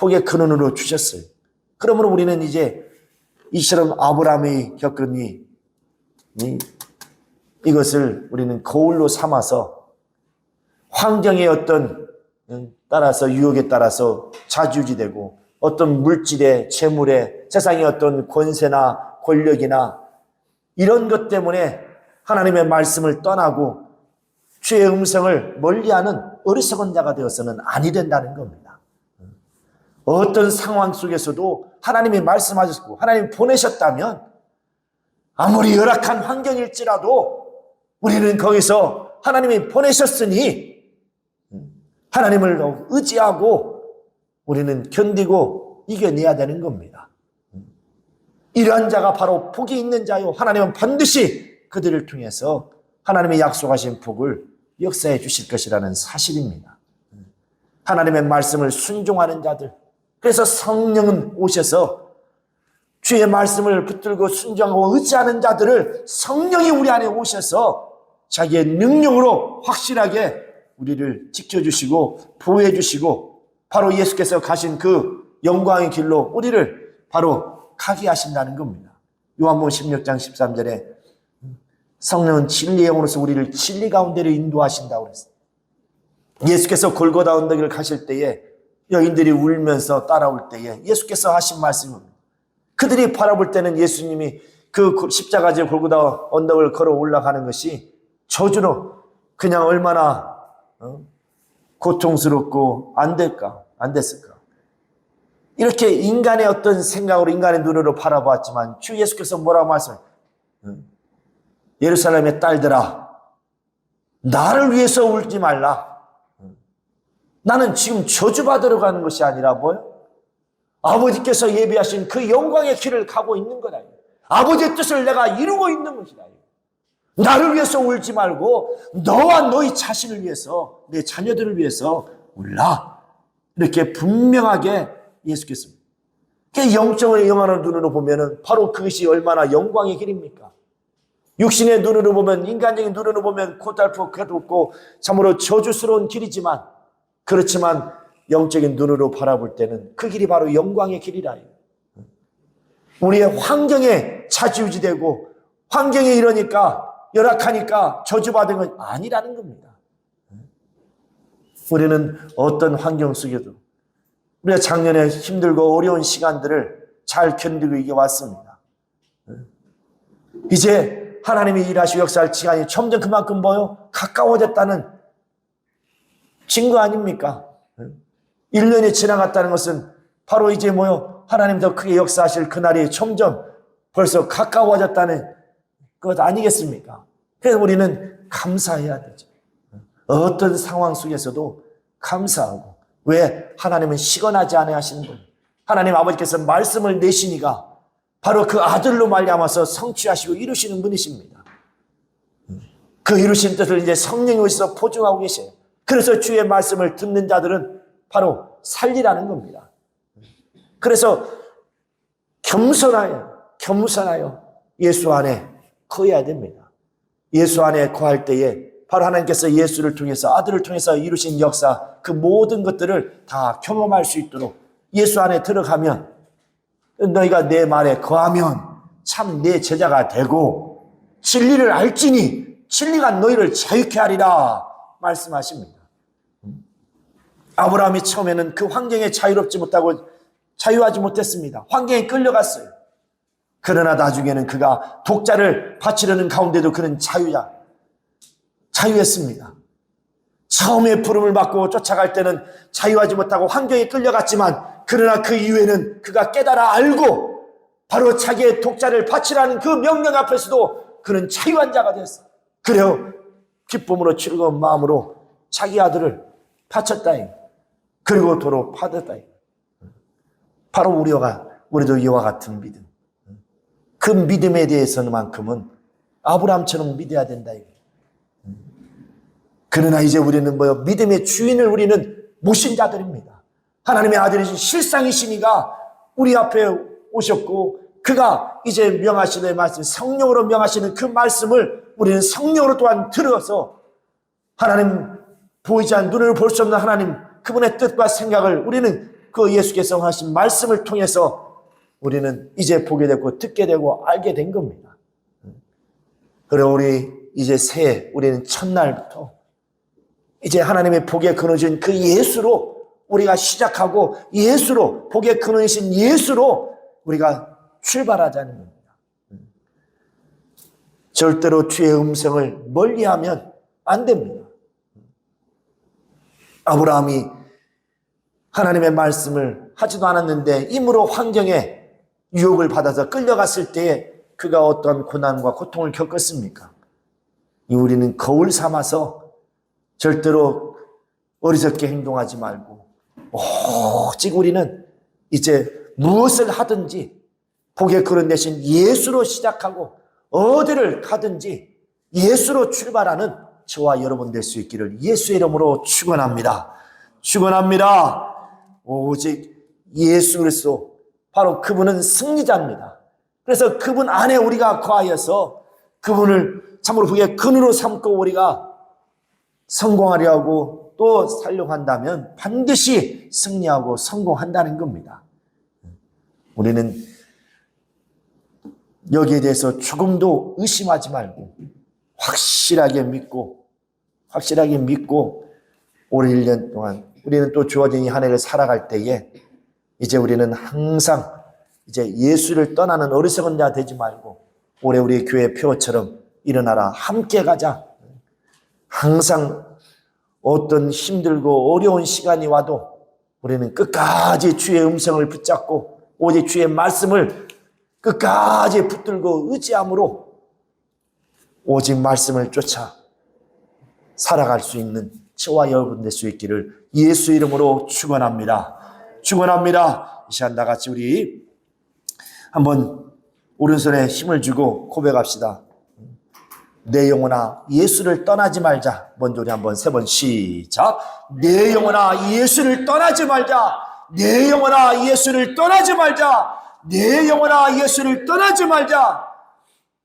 복의 근원으로 주셨어요. 그러므로 우리는 이제 이처럼 아브라함이 겪은 이것을 우리는 거울로 삼아서 환경의 어떤 따라서 유혹에 따라서 좌지우지되고 어떤 물질의 재물의 세상의 어떤 권세나 권력이나 이런 것 때문에 하나님의 말씀을 떠나고 주의 음성을 멀리하는 어리석은 자가 되어서는 아니 된다는 겁니다. 어떤 상황 속에서도 하나님이 말씀하셨고 하나님이 보내셨다면 아무리 열악한 환경일지라도 우리는 거기서 하나님이 보내셨으니 하나님을 의지하고 우리는 견디고 이겨내야 되는 겁니다. 이러한 자가 바로 복이 있는 자요. 하나님은 반드시 그들을 통해서 하나님의 약속하신 복을 역사해 주실 것이라는 사실입니다. 하나님의 말씀을 순종하는 자들, 그래서 성령은 오셔서 주의 말씀을 붙들고 순종하고 의지하는 자들을 성령이 우리 안에 오셔서 자기의 능력으로 확실하게 우리를 지켜주시고 보호해주시고 바로 예수께서 가신 그 영광의 길로 우리를 바로 가게 하신다는 겁니다. 요한복음 16장 13절에 성령은 진리의 영으로서 우리를 진리 가운데로 인도하신다고 그랬어요. 예수께서 골고다 언덕을 가실 때에 여인들이 울면서 따라올 때에 예수께서 하신 말씀입니다. 그들이 바라볼 때는 예수님이 그 십자가지 골고다 언덕을 걸어 올라가는 것이 저주로 그냥 얼마나 고통스럽고 안 됐을까. 이렇게 인간의 어떤 생각으로 인간의 눈으로 바라보았지만 주 예수께서 뭐라고 말씀해요? 예루살렘의 딸들아, 나를 위해서 울지 말라. 나는 지금 저주받으러 가는 것이 아니라 뭐요? 아버지께서 예비하신 그 영광의 길을 가고 있는 거다. 아버지의 뜻을 내가 이루고 있는 것이다. 나를 위해서 울지 말고 너와 너희 자신을 위해서, 내 자녀들을 위해서 울라. 이렇게 분명하게 예수께서. 영적으로 영하는 눈으로 보면은 바로 그것이 얼마나 영광의 길입니까? 육신의 눈으로 보면, 인간적인 눈으로 보면 고달프고 괴롭고 참으로 저주스러운 길이지만, 그렇지만 영적인 눈으로 바라볼 때는 그 길이 바로 영광의 길이라. 우리의 환경에 좌지우지되고 환경이 이러니까 열악하니까 저주받은 건 아니라는 겁니다. 우리는 어떤 환경 속에도 우리가 작년에 힘들고 어려운 시간들을 잘 견디고 이겨왔습니다. 이제 하나님이 일하시고 역사할 시간이 점점 그만큼 뭐요? 가까워졌다는 증거 아닙니까? 1년이 지나갔다는 것은 바로 이제 뭐요? 하나님 더 크게 역사하실 그날이 점점 벌써 가까워졌다는 것 아니겠습니까? 그래서 우리는 감사해야 되죠. 어떤 상황 속에서도 감사하고. 왜? 하나님은 시건하지 않아 하시는 분. 하나님 아버지께서 말씀을 내시니까 바로 그 아들로 말미암아서 성취하시고 이루시는 분이십니다. 그 이루신 뜻을 이제 성령이 오셔서 보증하고 계세요. 그래서 주의 말씀을 듣는 자들은 바로 살리라는 겁니다. 그래서 겸손하여 예수 안에 거해야 됩니다. 예수 안에 거할 때에 바로 하나님께서 예수를 통해서 아들을 통해서 이루신 역사 그 모든 것들을 다 경험할 수 있도록 예수 안에 들어가면 너희가 내 말에 거하면 참 내 제자가 되고 진리를 알지니 진리가 너희를 자유케 하리라 말씀하십니다. 아브라함이 처음에는 그 환경에 자유롭지 못하고 자유하지 못했습니다. 환경에 끌려갔어요. 그러나 나중에는 그가 독자를 바치려는 가운데도 그는 자유했습니다. 처음에 부름을 받고 쫓아갈 때는 자유하지 못하고 환경에 끌려갔지만 그러나 그 이후에는 그가 깨달아 알고 바로 자기의 독자를 바치라는 그 명령 앞에서도 그는 자유한 자가 됐어요. 그래요. 기쁨으로 즐거운 마음으로 자기 아들을 바쳤다. 그리고 도로 받았다. 바로 우리도 이와 같은 믿음. 그 믿음에 대해서만큼은 아브라함처럼 믿어야 된다. 그러나 이제 우리는 믿음의 주인을 우리는 모신 자들입니다. 하나님의 아들이신 실상이시니가 우리 앞에 오셨고 그가 이제 명하시는 말씀, 성령으로 명하시는 그 말씀을 우리는 성령으로 또한 들어서 하나님 보이지 않는 눈으로 볼 수 없는 하나님 그분의 뜻과 생각을 우리는 그 예수께서 하신 말씀을 통해서 우리는 이제 보게 되고 듣게 되고 알게 된 겁니다. 그리고 우리 이제 새해, 우리는 첫날부터 이제 하나님의 복에 거느진 그 예수로 우리가 시작하고 예수로, 복에 거느신 예수로 우리가 출발하자는 겁니다. 절대로 주의 음성을 멀리하면 안 됩니다. 아브라함이 하나님의 말씀을 하지도 않았는데 임으로 환경에 유혹을 받아서 끌려갔을 때에 그가 어떤 고난과 고통을 겪었습니까? 우리는 거울 삼아서 절대로 어리석게 행동하지 말고 오직 우리는 이제 무엇을 하든지 복에 거듭내신 예수로 시작하고 어디를 가든지 예수로 출발하는 저와 여러분 될 수 있기를 예수의 이름으로 축원합니다. 축원합니다. 오직 예수 그리스도 바로 그분은 승리자입니다. 그래서 그분 안에 우리가 거하여서 그분을 참으로 그의 근으로 삼고 우리가 성공하려 하고 또 살려고 한다면 반드시 승리하고 성공한다는 겁니다. 우리는 여기에 대해서 조금도 의심하지 말고 확실하게 믿고 올해 1년 동안 우리는 또 주어진 이 한 해를 살아갈 때에 이제 우리는 항상 이제 예수를 떠나는 어리석은 자 되지 말고 올해 우리 교회 표처럼 일어나라 함께 가자. 항상 어떤 힘들고 어려운 시간이 와도 우리는 끝까지 주의 음성을 붙잡고 오직 주의 말씀을 끝까지 붙들고 의지함으로 오직 말씀을 쫓아 살아갈 수 있는 저와 여러분 될 수 있기를 예수 이름으로 축원합니다. 축원합니다. 이 시간 다 같이 우리 한번 오른손에 힘을 주고 고백합시다. 내 영혼아 예수를 떠나지 말자. 먼저 우리 한번 3번 시작. 내 영혼아 예수를 떠나지 말자. 내 영혼아 예수를 떠나지 말자. 내 영혼아 예수를 떠나지 말자.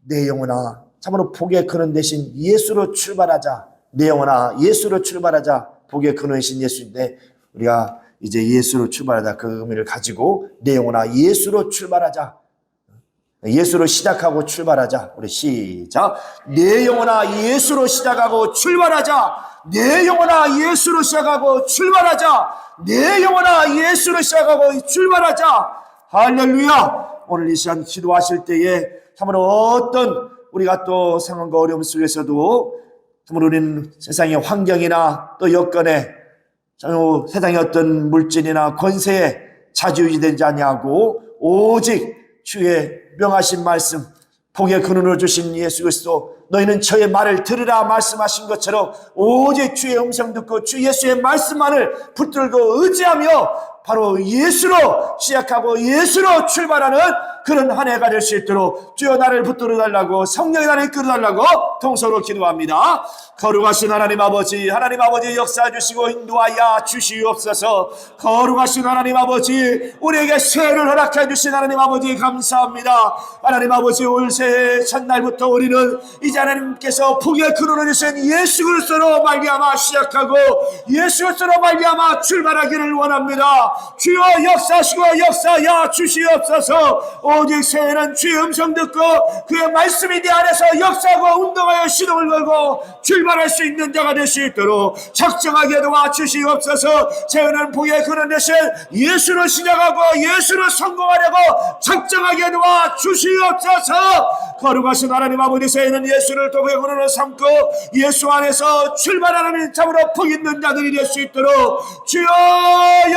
내 영혼아 참으로 복의 근원 되신 예수로 출발하자. 내 영혼아 예수로 출발하자. 복의 근원이신 예수인데 우리가 이제 예수로 출발하자 그 의미를 가지고 내 영혼아 예수로 출발하자. 예수로 시작하고 출발하자. 우리 시작. 내 영혼아 예수로 시작하고 출발하자. 내 영혼아 예수로 시작하고 출발하자. 내 영혼아 예수로 시작하고 출발하자. 할렐루야. 오늘 이 시간 기도하실 때에 참으로 어떤 우리가 또 상황과 어려움 속에서도 참으로 우리는 세상의 환경이나 또 여건에 세상의 어떤 물질이나 권세에 좌지우지되지 아니하고 오직 주의 명하신 말씀 복의 근원으로 주신 예수 그리스도 너희는 저의 말을 들으라 말씀하신 것처럼 오직 주의 음성 듣고 주 예수의 말씀만을 붙들고 의지하며 바로 예수로 시작하고 예수로 출발하는 그런 한 해가 될 수 있도록 주여 나를 붙들어 달라고 성령이 나를 이끌어 달라고 통서로 기도합니다. 거룩하신 하나님 아버지 역사해 주시고 인도하여 주시옵소서. 거룩하신 하나님 아버지 우리에게 새해를 허락해 주신 하나님 아버지 감사합니다. 하나님 아버지 올 새해 첫날부터 우리는 이제 하나님께서 복의 근원을 주신 예수 그리스도로 말미암아 시작하고 예수 그리스도로 말미암아 출발하기를 원합니다. 주여 역사하시고 역사하여 주시옵소서. 오직 새해는 주의 음성 듣고 그의 말씀이 내 안에서 역사하고 운동하여 시동을 걸고 출발할 수 있는 자가 될 수 있도록 작정하게 도와주시옵소서. 새해는 복의 근원 되신 예수로 시작하고 예수로 성공하려고 작정하게 도와주시옵소서. 거룩하신 하나님 아버지 새해는 예수를 또 복의 근원으로 삼고 예수 안에서 출발하는 참으로 복 있는 자들이 될 수 있도록 주여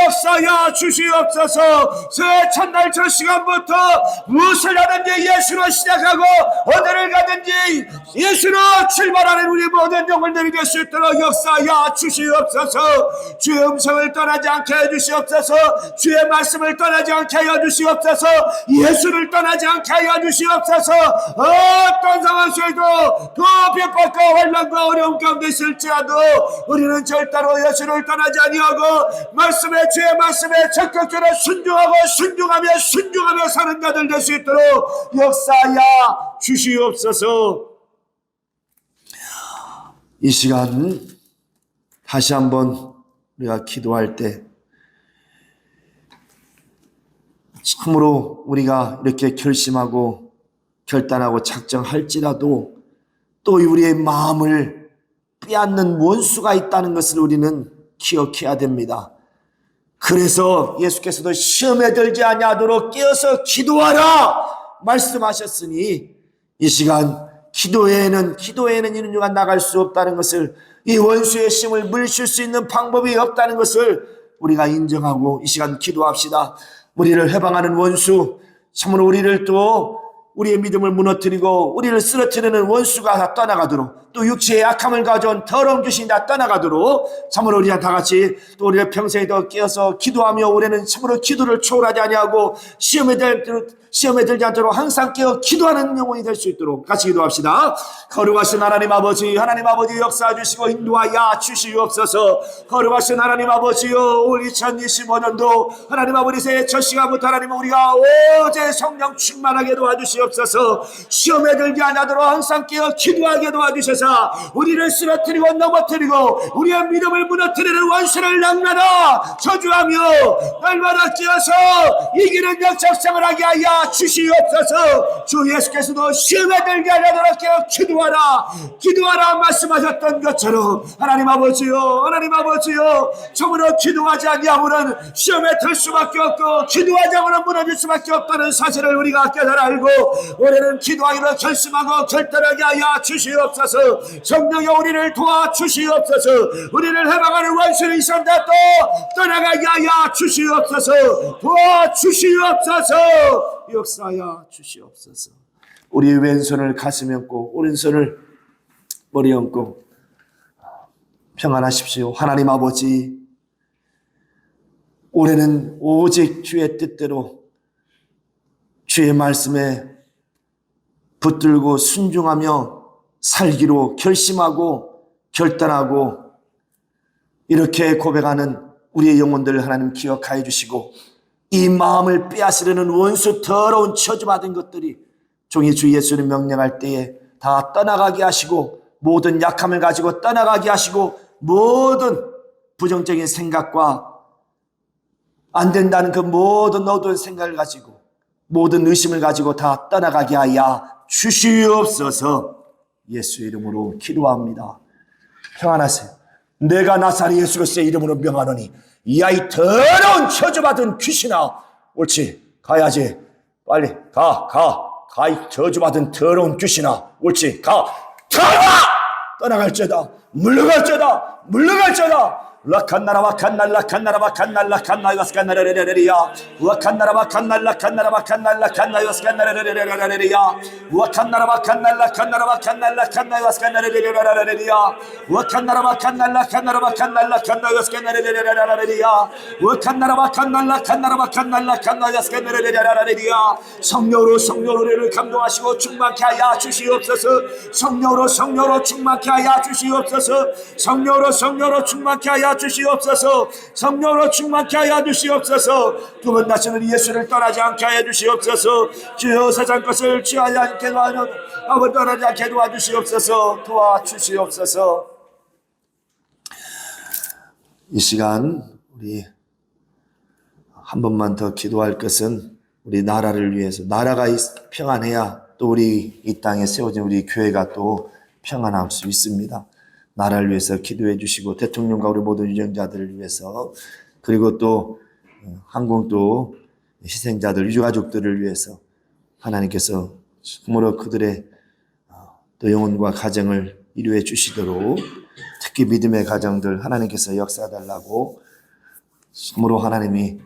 역사하여 주시옵소서. 새해 첫날 첫 시간부터 무엇을 하든지 예수로 시작하고 어디를 가든지 예수로 출발하는 우리 모든 영혼들이 될 수 있도록 역사하여 주시옵소서. 주의 음성을 떠나지 않게 해주시옵소서. 주의 말씀을 떠나지 않게 하여 주시옵소서. 예수를 떠나지 않게 하여 주시옵소서. 어떤 상황 속에도 그 핍박과 환난과 어려움 가운데 있을지라도 우리는 절대로 예수를 떠나지 아니하고 말씀에 주의 말씀에 적극적으로 순종하며 사는 자들 될 수 있도록 역사하여 주시옵소서. 이 시간 다시 한번 우리가 기도할 때 참으로 우리가 이렇게 결심하고 결단하고 작정할지라도 또 우리의 마음을 빼앗는 원수가 있다는 것을 우리는 기억해야 됩니다. 그래서 예수께서도 시험에 들지 아니하도록 깨어서 기도하라 말씀하셨으니 이 시간 기도에는 이는 중간 나갈 수 없다는 것을, 이 원수의 심을 물실 수 있는 방법이 없다는 것을 우리가 인정하고 이 시간 기도합시다. 우리를 해방하는 원수, 참으로 우리를 또 우리의 믿음을 무너뜨리고 우리를 쓰러뜨리는 원수가 다 떠나가도록, 또 육체의 약함을 가져온 더러운 귀신이 다 떠나가도록 참으로 우리가 다 같이 또 우리의 평생에 더 깨어서 기도하며 올해는 참으로 기도를 초월하지 아니하고 시험에 들지 않도록 항상 깨어 기도하는 영혼이 될 수 있도록 같이 기도합시다. 거룩하신 하나님 아버지, 하나님 아버지 역사해 주시고 인도하여 주시옵소서. 거룩하신 하나님 아버지요, 올 2025년도 하나님 아버지 새해 첫 시간부터 하나님 우리가 오직 성령 충만하게 도와주시옵소서. 시험에 들지 않도록 항상 깨어 기도하게 도와주셔서 우리를 쓰러뜨리고 넘어뜨리고 우리의 믿음을 무너뜨리는 원수를 날마다 저주하며 날마다 깨어서 이기는 역작성을 하게 하여 주시옵소서. 주 예수께서도 시험에 들게 하려도록 기도하라 말씀하셨던 것처럼 하나님 아버지요, 참으로 기도하지 아니하고는 시험에 들 수밖에 없고 기도하지 않고는 무너질 수밖에 없다는 사실을 우리가 깨달아 알고 올해는 기도하기로 결심하고 결단하게 하여 주시옵소서. 성령이 우리를 도와주시옵소서. 우리를 해방하는 원수를 있었다 또 떠나가게 하여 주시옵소서. 도와주시옵소서. 역사하여 주시옵소서. 우리 왼손을 가슴에 얹고 오른손을 머리에 얹고 평안하십시오. 하나님 아버지, 올해는 오직 주의 뜻대로 주의 말씀에 붙들고 순종하며 살기로 결심하고 결단하고 이렇게 고백하는 우리의 영혼들을 하나님 기억하여 주시고, 이 마음을 빼앗으려는 원수 더러운 저주받은 것들이 종이 주 예수를 명령할 때에 다 떠나가게 하시고, 모든 약함을 가지고 떠나가게 하시고, 모든 부정적인 생각과 안 된다는 그 모든 어두운 생각을 가지고 모든 의심을 가지고 다 떠나가게 하여 주시옵소서. 예수 이름으로 기도합니다. 평안하세요. 내가 나사렛 예수 그리스도의 이름으로 명하노니 이 아이 더러운 저주받은 귀신아, 옳지, 가야지. 빨리 가 이 저주받은 더러운 귀신아, 옳지, 가라. 떠나갈지어다, 물러갈지어다. 라칸나라 와칸날라칸나라바칸날라칸나 와스칸나레레레리야 와칸나라바칸날라칸나라바칸날라칸나 와스칸나레레레레리야 와칸나라바칸날라칸나라바칸날라칸나 와스칸나레레레레리야 와칸나라바칸날라칸나라바칸날라칸나 와스칸나레레레레리야 와칸나라바칸날라칸나라바칸날라칸나 와스칸나레레레레리야. 성령으로 우리를 감동하시고 충만케 하여 주시옵소서. 성령으로 충만케 하여 주시옵소서. 성령으로 충만케 하여 주시옵소서. 성령으로 충만케 하여 주시옵소서. 두 번 다시는 예수를 떠나지 않게 하여 주시옵소서. 주여 세상 것을 취하지 않게 하여 아버지 떠나지 않게 도와주시옵소서. 도와주시옵소서. 이 시간 우리 한 번만 더 기도할 것은 우리 나라를 위해서, 나라가 평안해야 또 우리 이 땅에 세워진 우리 교회가 또 평안할 수 있습니다. 나라를 위해서 기도해 주시고, 대통령과 우리 모든 유정자들을 위해서, 그리고 또 한국 또 희생자들, 유가족들을 위해서 하나님께서 참으로 그들의 또 영혼과 가정을 이루어 주시도록, 특히 믿음의 가정들 하나님께서 역사해달라고, 참으로 하나님이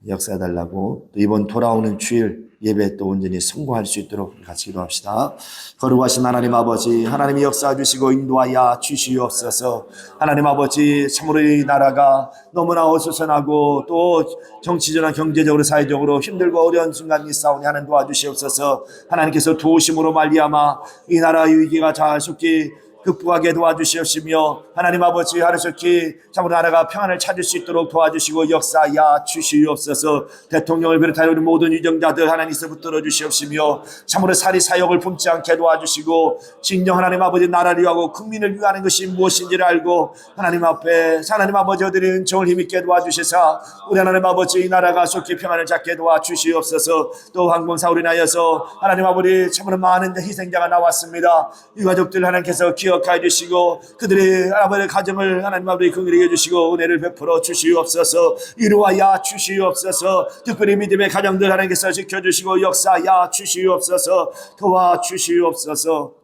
역사해달라고, 또 이번 돌아오는 주일 예배 또 온전히 성공할 수 있도록 같이 기도합시다. 거룩하신 하나님 아버지, 하나님이 역사해 주시고 인도하여 주시옵소서. 하나님 아버지, 참으로 이 나라가 너무나 어수선하고 또 정치적으로 경제적으로 사회적으로 힘들고 어려운 순간이 싸우니 하나님 도와주시옵소서. 하나님께서 도우심으로 말미암아 이 나라의 위기가 잘 속히 극복하게 도와주시옵시며 하나님 아버지 하루속히 참으로 나라가 평안을 찾을 수 있도록 도와주시고 역사하여 주시옵소서. 대통령을 비롯하여 우리 모든 유정자들 하나님께서 붙들어 주시옵시며 참으로 사리 사역을 품지 않게 도와주시고 진정 하나님 아버지 나라를 위하고 국민을 위하는 것이 무엇인지를 알고 하나님 앞에 하나님 아버지 어들이 은총을 힘있게 도와주시사 우리 하나님 아버지 이 나라가 속히 평안을 찾게 도와주시옵소서. 또 항공사고로 인하여서 하나님 아버지 참으로 많은 희생자가 나왔습니다. 이 가족들 하나님께서 기억하여 주시고 그들의 아버지 가정을 하나님 아버지 긍휼히 여주시고 은혜를 베풀어 주시옵소서. 이루하여 주시옵소서. 특별히 믿음의 가정들 하나님께서 지켜주시고 역사하여 주시옵소서. 도와주시옵소서.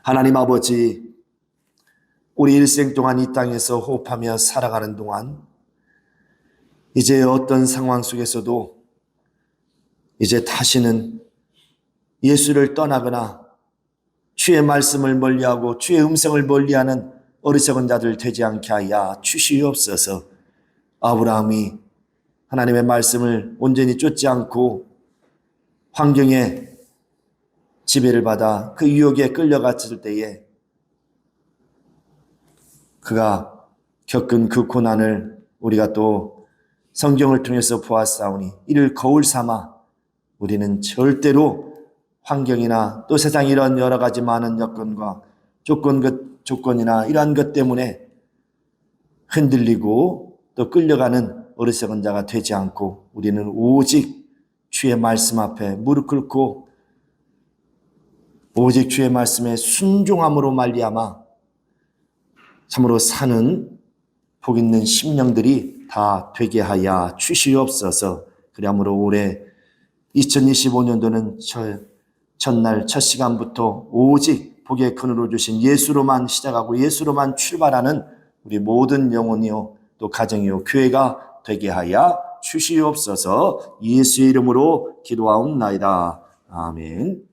하나님 아버지 우리 일생 동안 이 땅에서 호흡하며 살아가는 동안 이제 어떤 상황 속에서도 이제 다시는 예수를 떠나거나 주의 말씀을 멀리하고 주의 음성을 멀리하는 어리석은 자들 되지 않게 하여 주시옵소서. 아브라함이 하나님의 말씀을 온전히 쫓지 않고 환경의 지배를 받아 그 유혹에 끌려갔을 때에 그가 겪은 그 고난을 우리가 또 성경을 통해서 보았사오니 이를 거울 삼아 우리는 절대로 환경이나 또 세상 이런 여러 가지 많은 여건과 조건이나 이러한 것 때문에 흔들리고 또 끌려가는 어리석은 자가 되지 않고 우리는 오직 주의 말씀 앞에 무릎 꿇고 오직 주의 말씀에 순종함으로 말미암아 참으로 사는 복 있는 심령들이 다 되게 하여 주시옵소서. 그러므로 올해 2025년도는 첫날 첫 시간부터 오직 복의 근으로 주신 예수로만 시작하고 예수로만 출발하는 우리 모든 영혼이요 또 가정이요 교회가 되게 하여 주시옵소서. 예수의 이름으로 기도하옵나이다. 아멘.